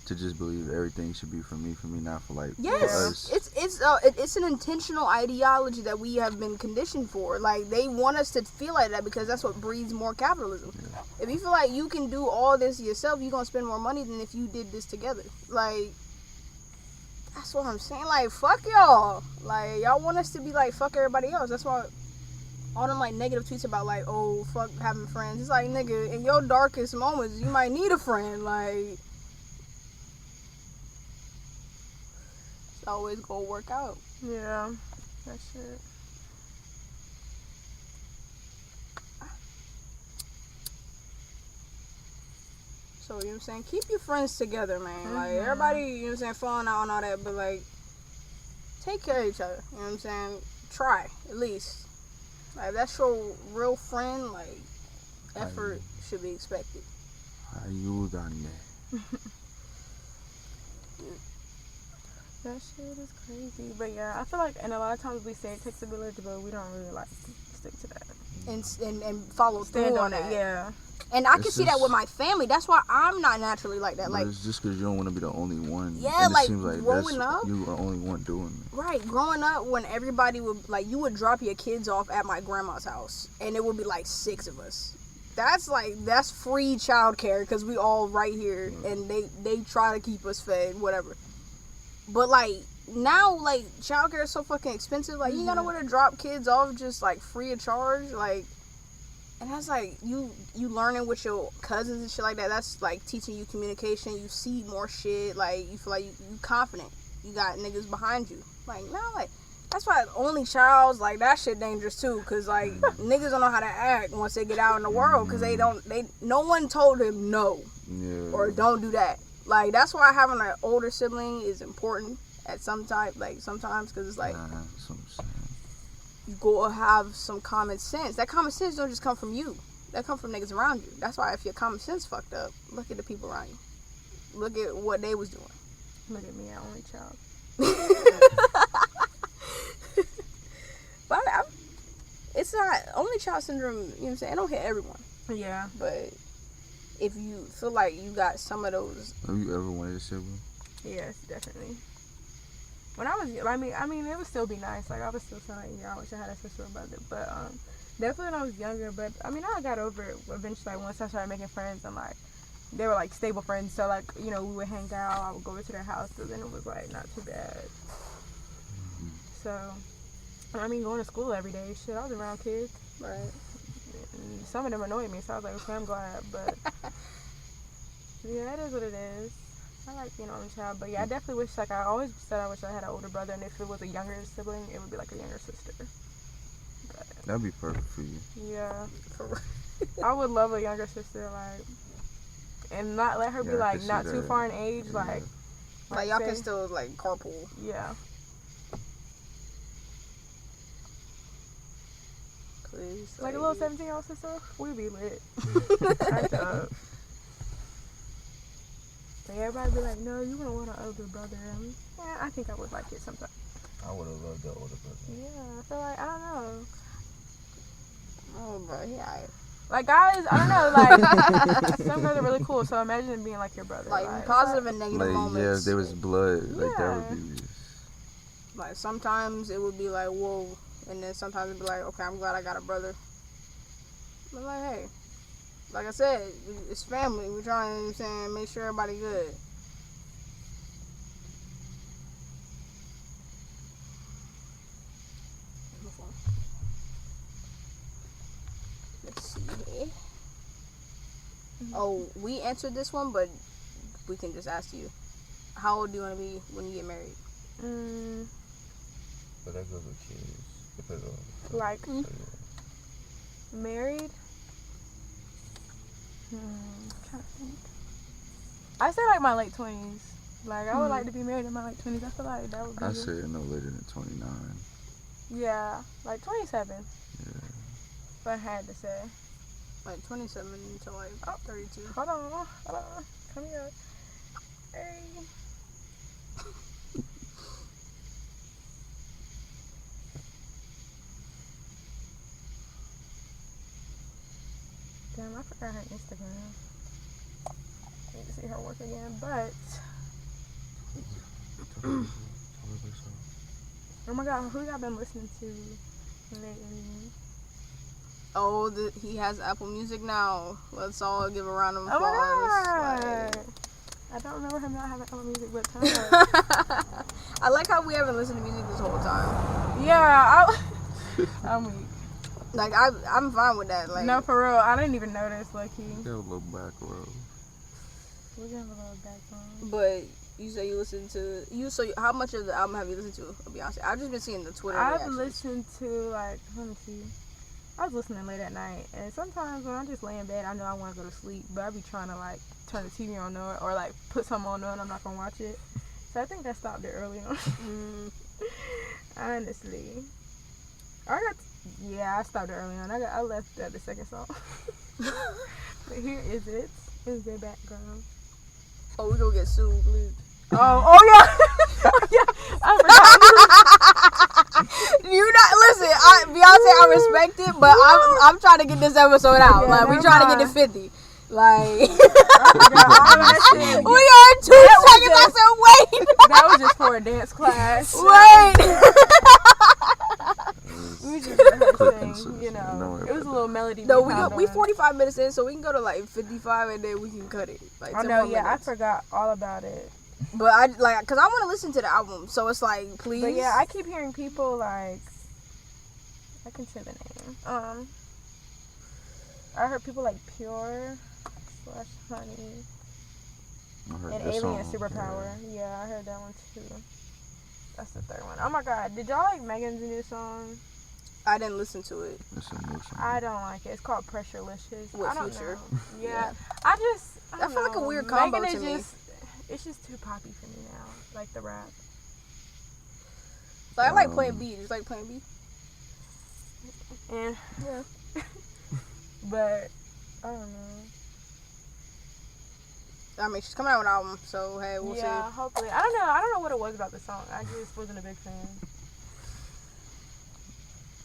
to just believe everything should be for me, not for like us. It's an intentional ideology that we have been conditioned for. Like, they want us to feel like that because that's what breeds more capitalism. If you feel like you can do all this yourself, you're gonna spend more money than if you did this together. Like, that's what I'm saying. Like, fuck y'all. Like, y'all want us to be like, fuck everybody else. That's why all them, like, negative tweets about, like, oh, fuck having friends. It's like, nigga, in your darkest moments, you might need a friend. Like, it's always gonna work out. Yeah, that shit. So, you know what I'm saying? Keep your friends together, man. Like, everybody, you know what I'm saying, falling out and all that, but, like, take care of each other. You know what I'm saying? Try, at least. Like, if that's your real friend, like, effort should be expected. Ayúdame. That shit is crazy. But yeah, I feel like, and a lot of times we say it takes a village, but we don't really like stick to that. And follow Stand through on on it, that. yeah. And I can see that with my family. That's why I'm not naturally like that. But Like, it's just because you don't want to be the only one. Yeah, and it like, seems like growing up- you are the only one doing it. right, growing up when everybody would, like, you would drop your kids off at my grandma's house. And it would be, like, 6 of us. That's free childcare because we all right here. And they try to keep us fed, whatever. But, like, now, like, childcare is so fucking expensive. Like, you gotta want to drop kids off just, like, free of charge. Like, and that's, like, you learning with your cousins and shit like that. That's, like, teaching you communication. You see more shit. Like, you feel like you confident. You got niggas behind you. Like, no, like, that's why only child's, like, that shit dangerous, too. Because, like, niggas don't know how to act once they get out in the world. Because no one told them no. Yeah. Or don't do that. Like, that's why having an older sibling is important at sometimes, because it's like, that's what I'm saying. you go have some common sense. That common sense don't just come from you. That come from niggas around you. That's why if your common sense fucked up, look at the people around you. Look at what they was doing. Look at me, an only child. But it's not, only child syndrome, you know what I'm saying? It don't hit everyone. Yeah. But if you feel like you got some of those. Have you ever wanted a sibling? Yes, definitely. When I was, I mean, it would still be nice. Like, I would still say, like, yeah, I wish I had a sister or brother. But definitely when I was younger. But I mean, I got over it eventually. Like, once I started making friends and like, they were like stable friends. So like, you know, we would hang out. I would go over to their house. So then it was like not too bad. So, I mean, going to school every day. Shit, I was around kids. Right. And some of them annoyed me. So I was like, okay, I'm glad. But yeah, it is what it is. I like being an only child, but yeah, I definitely wish, like, I always said I wish I had an older brother, and if it was a younger sibling, it would be like a younger sister. But, That'd be perfect for you. yeah. I would love a younger sister, like, and not let her be, Yeah, I like, can see not too that. far in age, Yeah. Like, y'all say- can still, like, carpool. Yeah. Please. Like a little 17-year-old sister, we'd be lit. Turned up. But everybody be like, no, you wouldn't want an older brother. Yeah, I think I would like it sometimes. I would have loved the older brother. Yeah, I feel like, I don't know. Oh, bro, yeah. Like, guys, I don't know, like, some girls are really cool, so imagine it being like your brother. Like, positive and negative Like, moments. yeah, if there was blood, like, that Yeah. would be just... Like, sometimes it would be like, whoa. And then sometimes it'd be like, okay, I'm glad I got a brother. But, like, hey. Like I said, it's family. We're trying, you know what I'm saying, make sure everybody good. Let's see here. Oh, we answered this one, but we can just ask you. How old do you want to be when you get married? But that goes with kids. Depends on. Like, So, yeah. married? Trying to think. I say like my late 20s. Like, I would like to be married in my late 20s. I feel like that would be. I said no later than 29. Yeah, like 27. Yeah. If I had to say. Like 27 to like 32. Hold on. Come here. Hey. Damn, I forgot her Instagram. I need to see her work again, but oh my god, who y'all been listening to lately? Oh, he has Apple Music now. Let's all give a round of applause. Oh my god. I don't remember him not having Apple Music, but time. I like how we haven't listened to music this whole time. Yeah, I'm weak. Like, I'm fine with that. Like, No, for real. I didn't even notice, low-key. Got a little back row. We're gonna have a little background. but you say you listen to... So how much of the album have you listened to, of Beyonce? I've just been seeing the Twitter I've reactions. listened to, like, let me see. I was listening late at night, and sometimes when I just lay in bed, I know I want to go to sleep, but I be trying to, like, turn the TV on or like, put something on and I'm not going to watch it. So I think I stopped it early on. Honestly. I stopped it early on. I left at the second song. But here is it. Is the background. Oh, we gonna get sued, please. Oh yeah. Oh, yeah. I forgot. You not listen, Beyonce. I respect it, but I'm trying to get this episode out. Yeah, like we never trying to mind. get to 50. Like we That are 2 seconds. I said wait. was just for a dance class. Wait. We just rehearsing, Sentences, you know. no, It was a little melody. No, we found 45 minutes in, so we can go to like 55 and then we can cut it. Like Oh 10 no, more yeah, minutes. I forgot all about it. But I like, cause I want to listen to the album, so it's like, please. But yeah, I keep hearing people like, I can say the name. I heard people like Pure / Honey I heard and that Alien song, Superpower. Yeah, I heard that one too. That's the third one. Oh my god, did y'all like Megan's new song? I didn't listen to it. It's a new song. I don't like it. It's called Pressurelicious. With I don't Future. know. Yeah, I That felt like a know. weird combo Megan to is me. just, it's just too poppy for me now. Like the rap. Like I like playing B. Just like playing B. Yeah. Yeah. But I don't know. I mean, she's coming out with an album, so hey, we'll Yeah, see. hopefully. I don't know what it was about the song. I just wasn't a big fan.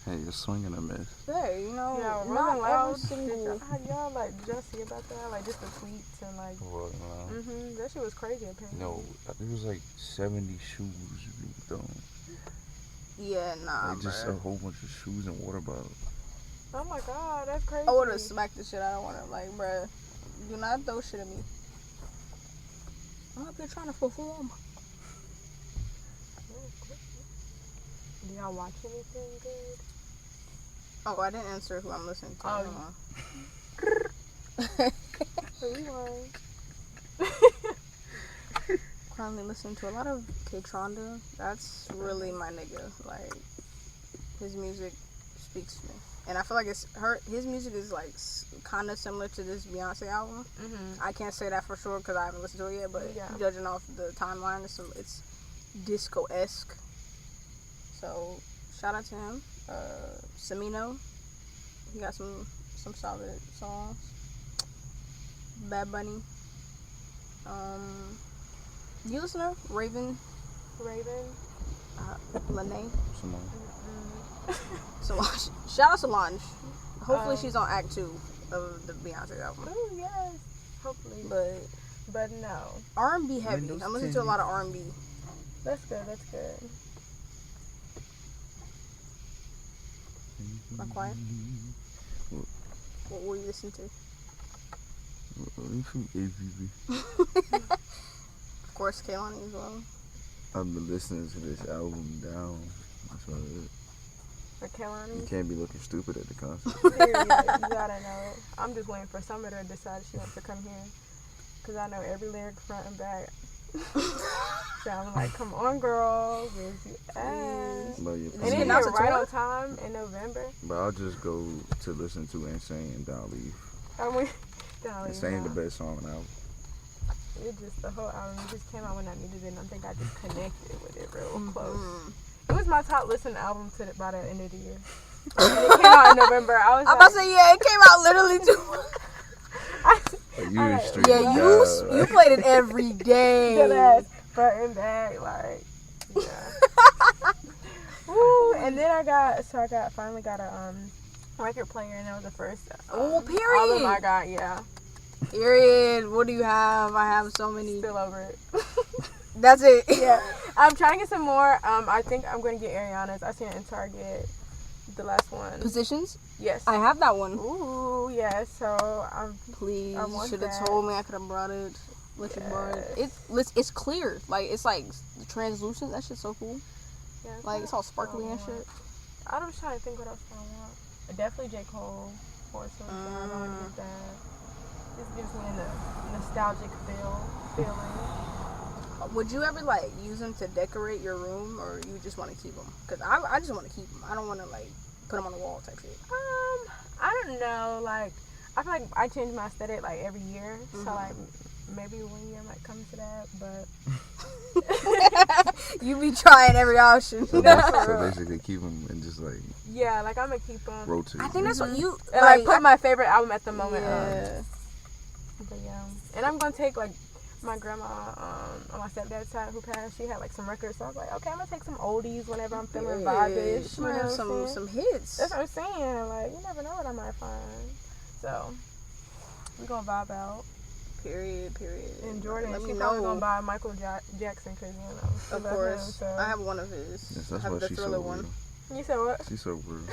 Hey, you're swinging a miss. Hey, you know, Yeah, not Rolling Loud. every single. Y'all like just see about that? Like just the tweets and like. Rolling Loud. That shit was crazy apparently. No, it was like 70 shoes being thrown. Yeah, nah, Like just a bruh. whole bunch of shoes and water bottles. Oh my god, that's crazy. I would have smacked the shit out of one. Like, bruh, do not throw shit at me. I'm up here trying to perform. Do y'all watch anything good? Oh, I didn't answer who I'm listening to. Oh. Rewind. Currently listening to a lot of K-Tronda. That's really my nigga. Like, his music speaks to me. And I feel like his music is like kind of similar to this Beyonce album. I can't say that for sure because I haven't listened to it yet, but Yeah. judging off the timeline, it's disco-esque. So shout out to him. Semino, he got some solid songs. Bad Bunny. You listen to Raven? Lene? Simone. Solange. Shout out Solange. Hopefully Um, she's on Act 2 of the Beyonce album. Oh yes, hopefully. But no, R&B heavy. Windows I'm listening to a lot of R&B. that's good. That's good. Am I quiet? What were you listening to? From AVV. Of course, Kaylani as well. I've been listening to this album down. That's about it. For Kehlani, You can't be looking stupid at the concert. period. You gotta know it. I'm just waiting for Summer to decide she wants to come here, cause I know every lyric front and back. So I'm like, come on, girl, where's you at? But, yeah, And Is it then announced you're a right tour? on time in November. but I'll just go to listen to Insane and Don't Leave. I mean, golly, Insane the no. best song on the album. It just, the whole album just came out when I needed it, and I think I just connected with it real close. It was my top listened album by the end of the year. And it came out in November. I was I'm like, about to say, yeah, it came out literally too. Like, you Alright. straight Yeah, you down. played it every day. dead ass front and back, like, yeah. Woo! And then I finally got a record player, and that was the first. Oh, album period. I got, yeah. Period. What do you have? I have so many. Still over it. That's it. Yeah. I'm trying to get some more. I think I'm going to get Ariana's. I seen it in Target. the last one. Positions? Yes. I have that one. Ooh, yeah. So Please, I you want should have that. told me. I could have brought it. Let you borrow it. It's clear. Like it's like translucent. That shit's so cool. Yeah, Like it's all sparkly and shit. I was trying to think what else I want. Definitely J. Cole. Force I want to get that. This gives me a nostalgic feeling. Would you ever like use them to decorate your room, or you just want to keep them? Cause I just want to keep them. I don't want to like put them on the wall type shit. I don't know. Like I feel like I change my aesthetic like every year. So like maybe 1 year might come to that, but You be trying every option. So basically keep them and just like yeah, like I'm gonna keep them. rotate. I think that's what you And like put my favorite album at the moment. Yeah. But yeah, and I'm gonna take like my grandma on my stepdad's side who passed. She had like some records, so I was like, okay, I'm gonna take some oldies whenever I'm feeling vibe-ish. You might have some hits. That's what I'm saying. Like you never know what I might find. So we gonna vibe out. Period. And Jordan, let she me probably know. gonna buy Michael Jackson because you know. She Of love course, him, so. I have one of his. Yes, I that's have why the she's Thriller so one. real. You said what? She's so real.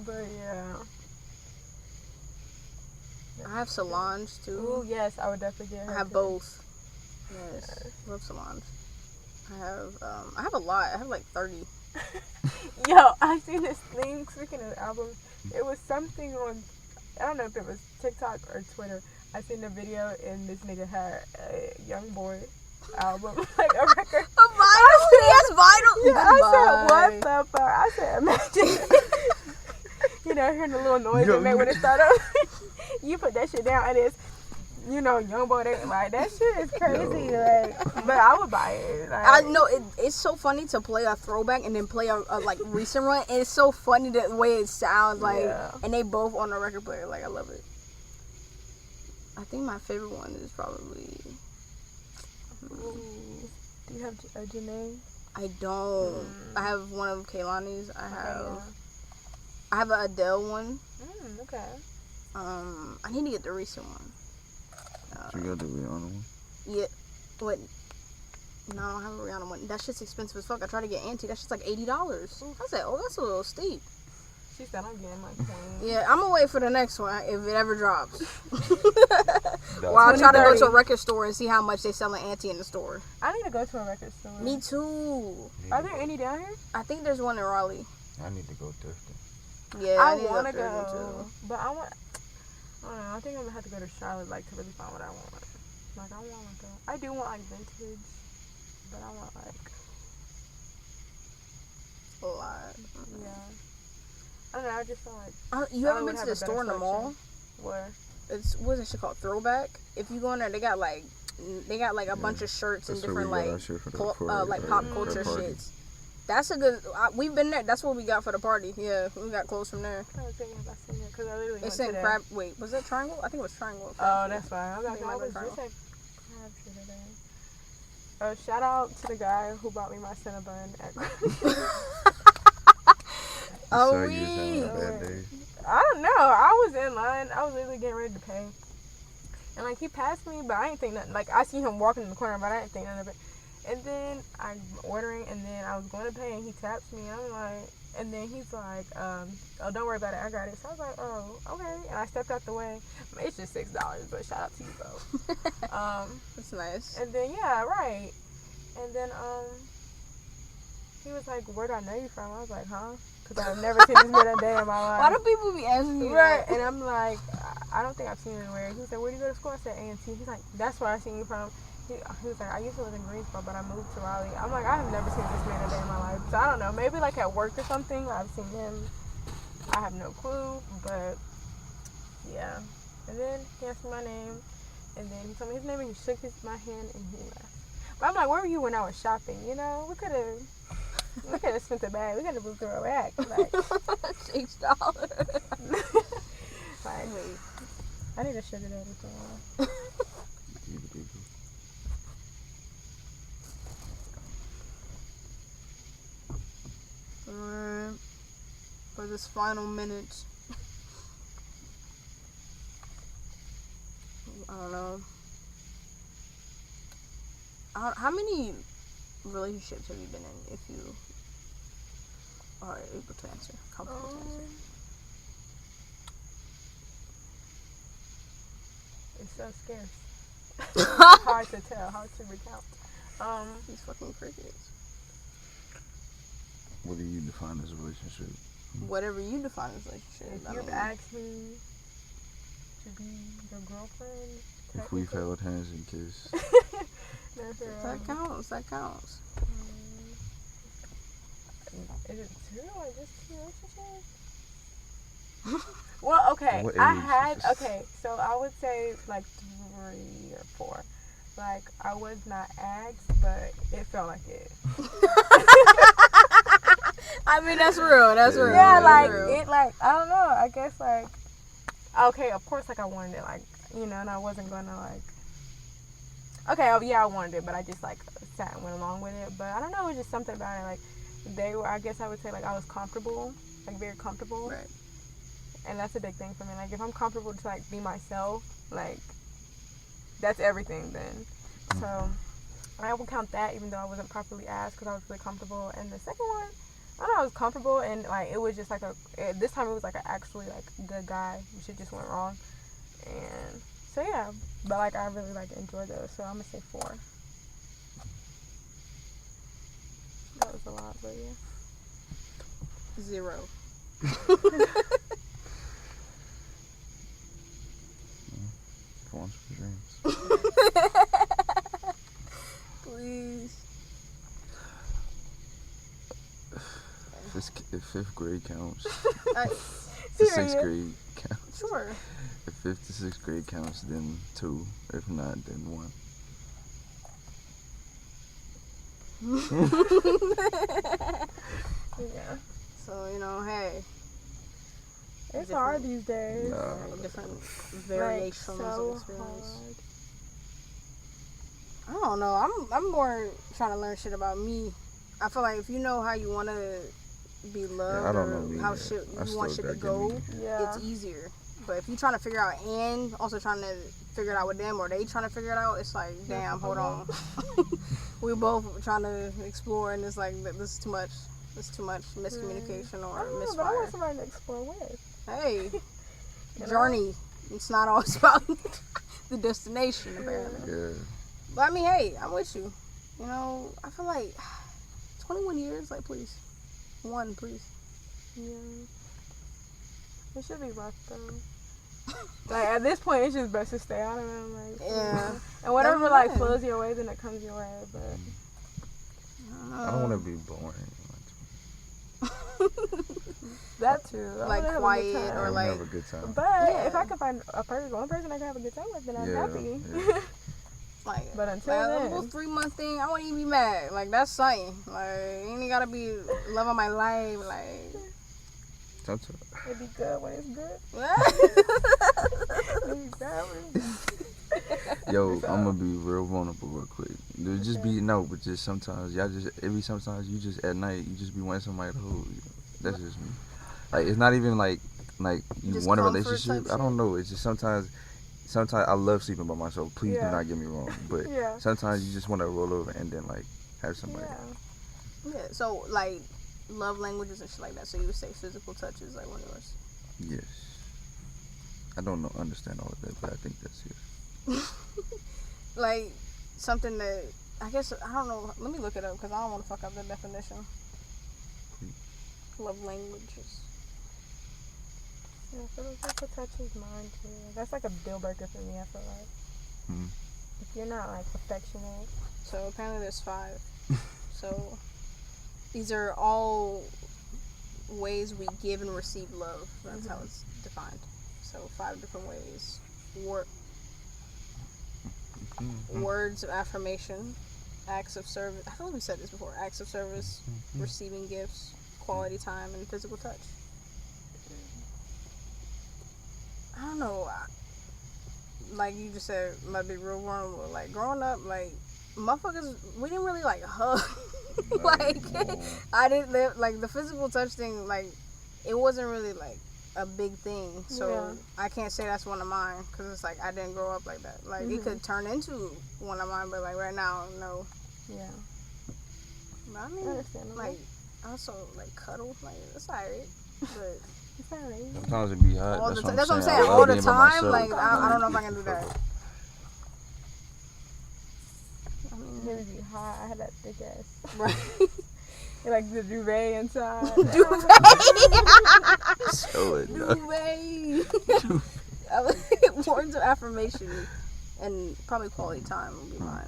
But yeah. I have Solange too. Ooh, yes, I would definitely get her. I have too. both. Yes, love Solange. I have a lot. I have like 30. Yo, I seen this thing. Speaking of albums, it was something on. I don't know if it was TikTok or Twitter. I seen the video and this nigga had a Young Boy album, like a record. A vinyl? He has vinyl? Yeah, I said, what the fuck? I said, imagine. You know, hearing the little noise it made when it started up. You put that shit down and it's, you know, Young Boy, like, that shit is crazy. Like, but I would buy it. Like, I know it's so funny to play a throwback and then play a like recent one. And it's so funny the way it sounds like, and they both on the record player. Like I love it. I think my favorite one is probably. Ooh. Do you have a Janae? I don't. I have one of Kaylani's. I have an Adele one. Okay. I need to get the recent one. You got the Rihanna one? Yeah. What? No, I don't have a Rihanna one. That shit's expensive as fuck. I tried to get antique. That shit's like $80. I said, oh, that's a little steep. She said I'm getting like 20. Yeah, I'm gonna wait for the next one if it ever drops. Or I'll try to go to a record store and see how much they sell an antique in the store. I need to go to a record store. Me too. Are there any down here? I think there's one in Raleigh. I need to go thrifting. Yeah, I need to want to thrifting go, too. but I want. I don't know. I think I'm gonna have to go to Charlotte like to really find what I want. Like I want like I do want like vintage, but I want like A lot. yeah. I don't know. I just feel like. You ever been to the store in the mall? Where? It's what's that shit called? Throwback. If you go in there, they got like a bunch of shirts and different like pop culture shits. That's a good. We've been there. That's what we got for the party. Yeah, we got clothes from there. I was thinking if I seen it because I literally It's went in to Crab. Wait, was that Triangle? I think it was Triangle. Oh, that's fine. I was I like, think I it was might be just at Crabtree today. Shout out to the guy who bought me my Cinnabon at Oh, so you just having a bad day? I don't know. I was in line. I was literally getting ready to pay. And, like, he passed me, but I didn't think nothing. Like, I see him walking in the corner, but I didn't think nothing of it. And then I'm ordering, and then I was going to pay, and he taps me, and I'm like, and then he's like, oh, don't worry about it. I got it. So I was like, oh, okay. And I stepped out the way. It's just $6, but shout out to you, though. That's nice. And then, yeah, right. And then, he was like, where do I know you from? I was like, huh? Because I've never seen this man a day in my life. Why do people be asking you Right, that? and I'm like, I don't think I've seen you anywhere. He said, where do you go to school? I said, A&T. He's like, that's where I seen you from. He was like, I used to live in Greensboro, but I moved to Raleigh. I'm like, I have never seen this man a day in my life. So I don't know. Maybe like at work or something, I've seen him. I have no clue, but yeah. And then he asked me my name, and then he told me his name, and he shook my hand, and he left. But I'm like, where were you when I was shopping? You know, we could have spent the bag. We could have moved through a rack. Like, $6. like, I need a sugar daddy for a Alright. For this final minute. I don't know. How many relationships have you been in? If you are able to answer, comfortable to answer. It's so scarce. Hard to tell, hard to recount. These fucking crickets. What do you define as a relationship? Whatever you define as a relationship. If you've asked me to be your girlfriend, If we've held hands and kissed. That counts. That counts. Is it 2 or just 2 relationships? Well, okay. What I age? had, okay, so I would say like 3 or 4. Like, I was not asked, but it felt like it. I mean, that's real. That's real. Yeah, That's like, real. it, like, I don't know. I guess, like, okay, of course, like, I wanted it, like, you know, and I wasn't gonna, like, okay, yeah, I wanted it, but I just, like, sat and went along with it. But I don't know, it was just something about it, like, they were, I guess I would say, like, I was comfortable, like, very comfortable. Right. And that's a big thing for me. Like, if I'm comfortable to, like, be myself, like, that's everything then. So, I would count that, even though I wasn't properly asked, because I was really comfortable. And the second one, I don't know, I was comfortable, and, like, it was just, like, this time it was, like, actually, like, good guy. Shit just went wrong. And, so, yeah. But, like, I really, like, enjoyed those, so I'm gonna say 4. That was a lot, but, yeah. 0. Come on, for dreams. Please. If 5th grade counts, Alright, the 6th grade counts. sure. If 5th to 6th grade counts, then 2. If not, then 1. Yeah. So, you know, hey. It's hard these days. Different variations like, so of experience. hard. I don't know. I'm more trying to learn shit about me. I feel like if you know how you want to be loved I don't or know how either. shit I you want still shit to gotta go, get me. Yeah. it's easier. But if you're trying to figure out and also trying to figure it out with them, or they trying to figure it out, it's like, damn, hold on. We both trying to explore, and it's like, this is too much. This is too much miscommunication or I don't know, but I misfire. want somebody to explore with. Hey, You know? journey. It's not always about the destination, apparently. Yeah. But I mean, hey, I'm with you. You know, I feel like 21 years, like, please. 1, please. Yeah. It should be rough though. Like, at this point, it's just best to stay out of it. Like, Yeah. And whatever, That's like, fine. flows your way, then it comes your way. But I don't want to be boring. that too. I Like, wanna have a good quiet time. or I like- have a good time. But Yeah. if I can find one person I can have a good time with, then I'm Yeah, happy. yeah. Like, But until like, a then, little 3-month thing, I wouldn't even be mad. Like, that's something. Like, you ain't gotta be love of my life. Like, Sometimes. it'd be good when it's good. It'd be bad when it's bad. Yo, I'm gonna be real vulnerable real quick. There's just Okay. but just sometimes sometimes you just at night you just be wanting somebody to hold you. That's just me. Like, it's not even like you Just want a comfort relationship. type I don't shit? know. It's just sometimes I love sleeping by myself. Please Yeah. do not get me wrong. But Yeah. sometimes you just want to roll over and then like have somebody. Yeah. yeah, so, like, love languages and shit like that. So you would say physical touch is like one of yours. Yes. I don't understand all of that, but I think that's it. Like, something that, I guess, I don't know. Let me look it up because I don't want to fuck up the definition. Love languages. Yeah, physical touch is mine too. That's like a deal breaker for me, I feel like. Mhm. If you're not like affectionate. So apparently there's 5. So these are all ways we give and receive love. That's how it's defined. So 5 different ways. Words of affirmation, acts of service. I thought we said this before. Acts of service, receiving gifts, quality time, and physical touch. I don't know. Like you just said, might be real vulnerable. Like growing up, like motherfuckers, we didn't really like hug. Like I didn't live like the physical touch thing. Like it wasn't really like a big thing. So Yeah. I can't say that's one of mine because it's like I didn't grow up like that. Like it could turn into one of mine, but like right now, no. Yeah. But I mean, Understandable. like also like cuddle. Like it's alright, but It's alright. Sometimes it be hot. all That's the what that's what I'm I saying. love All the being by time, myself. like I don't know if I can do that. I mean, It would be hot. I had that thick ass. right. Like the duvet inside. So it does. Duvet. Words of affirmation and probably quality time will be mine.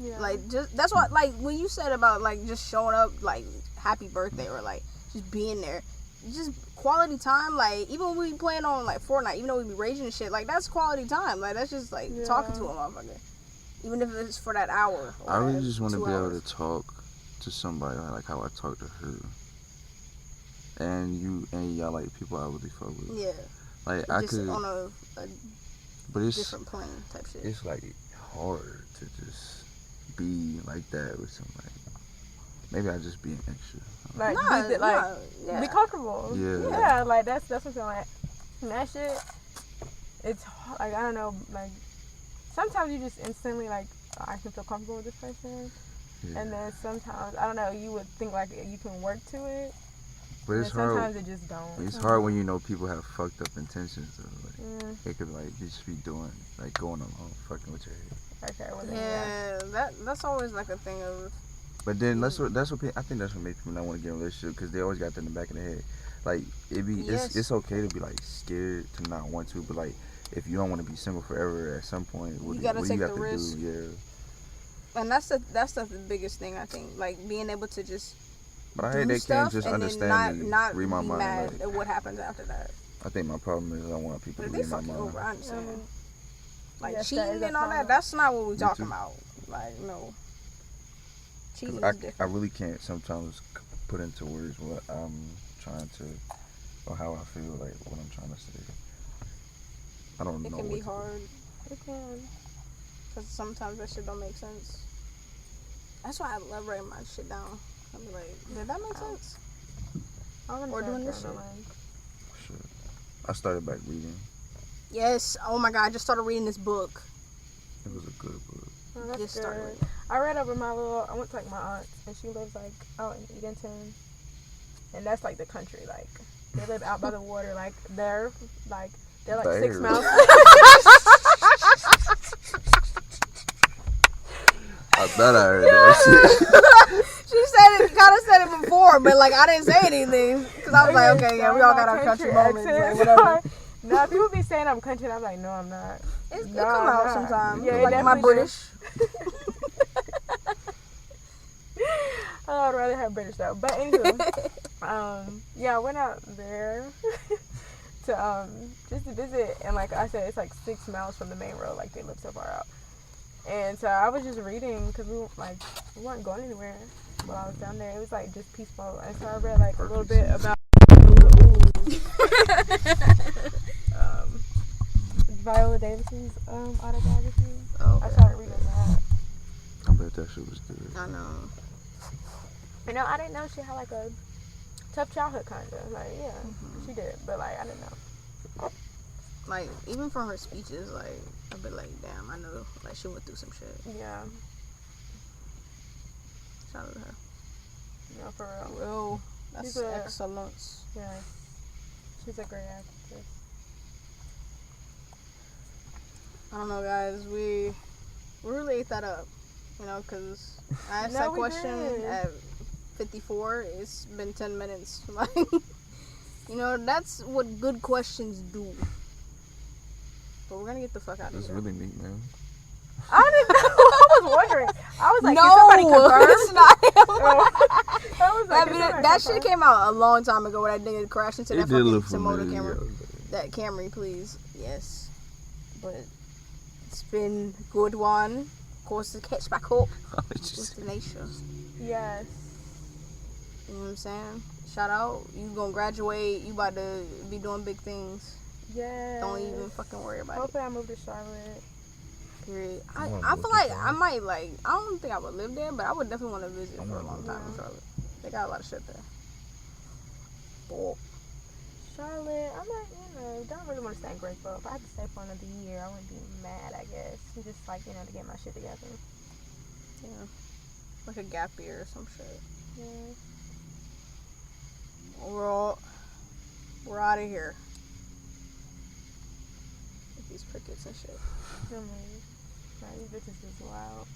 Yeah. Like just that's what like when you said about like just showing up like happy birthday or like just being there, just quality time. Like even when we playing on like Fortnite, even though we be raging and shit, like that's quality time. Like that's just like talking to a motherfucker, even if it's for that hour. I really that just want to 2 be able hours. to talk to somebody like how I talk to her. And y'all like people I really fuck with. Yeah. Like Just I could, on a but it's different plane type shit. it's like hard to just be like that with somebody. Maybe I just be an extra. Like, Yeah. be comfortable. Yeah. Yeah, like that's what I'm saying. Like, and that shit, it's hard. Like, I don't know. Like, sometimes you just instantly like, oh, I can feel comfortable with this person, Yeah. and then sometimes I don't know. You would think like you can work to it, But and it's then sometimes hard. it just don't. It's hard when you know people have fucked up intentions. Though. Like, Mm, it could like just be doing like going along, fucking with your head. okay, well, then, Yeah, that's always like a thing of. But then that's what I think that's what makes people not want to get in a relationship because they always got that in the back of their head. Like Yes. it's okay to be like scared to not want to, but like if you don't want to be single forever, at some point, what You do gotta you take have the to risk. do? Yeah. And that's the biggest thing I think, like being able to just But I do hate they stuff can't just and understand then me, not read my be mind. mad Like, at what happens after that. I think my problem is I want people But to if they read my fuck you over, mind. I understand. Like yes, that cheating is a and all that, problem. that's not what we're Me talking too. about. Like no, cheating 'Cause is I different. really can't sometimes put into words what I'm trying to, or how I feel, like what I'm trying to say. I don't know. It can what be to do. hard It can. because sometimes that shit don't make sense. That's why I love writing my shit down. I'll be like, did that make sense? I want to Or start doing this shit. journaling. Shit. I started back reading. Yes. Oh my god, I just started reading this book. It was a good book. Oh, that's Just good. started reading. I read over I went to like my aunt's, and she lives like out in Edenton, and that's like the country. Like they live out by the water. Like they're like 6 There. miles. I thought I heard that shit. She said it, kind of said it before, but like I didn't say anything because I was like, okay, yeah, we all got our country moments, like, whatever. No, people be saying I'm country, and I'm like, no, I'm not. It No, come I'm out not. sometimes. Yeah, it like my definitely British. Oh, I'd rather have British though. But anywho, yeah, I went out there to just to visit, and like I said, it's like 6 miles from the main road. Like they live so far out, and so I was just reading because we weren't going anywhere while I was down there. It was like just peaceful, and so I read like a little bit about Viola Davis's autobiography. Oh, I started reading that. I bet that shit was good. I know. You know, I didn't know she had like a tough childhood, kind of. Like, yeah, she did, but like I didn't know. Like even from her speeches, like I'd be like, damn, I know, like she went through some shit. Yeah, Shout out to her. no, for real. Well, that's She's a- excellence. Yeah, she's a great actress. I don't know, guys. We really ate that up, you know, because I asked No, that we question did. at 54. It's been 10 minutes. Like, you know, that's what good questions do. But we're gonna get the fuck out of It's here. really neat, man. I didn't know. I was wondering. I was like, No, can somebody confirm? it's not him. I was like, That, can video, somebody that confirm? shit came out a long time ago where that nigga crashed into that It did look fucking Toyota familiar. Camry. That Camry, please. Yes. But it's been a good one. Of course, to catch back up with the nation. Yes. You know what I'm saying? Shout out. You gonna graduate. You about to be doing big things. Yes. Don't even fucking worry about Hopefully I move to Charlotte. it. Period. I I wanna feel go like to I might like. I don't think I would live there, but I would definitely want to visit I for a wanna long go time in there. Charlotte. They got a lot of shit there. But Charlotte, I'm like, don't really want to stay in Grapeville. If I had to stay for another year, I wouldn't be mad, I guess. Just like, to get my shit together. yeah, like a gap year or some shit. Yeah. out of here. These crickets and shit. Nah, these bitches is wild.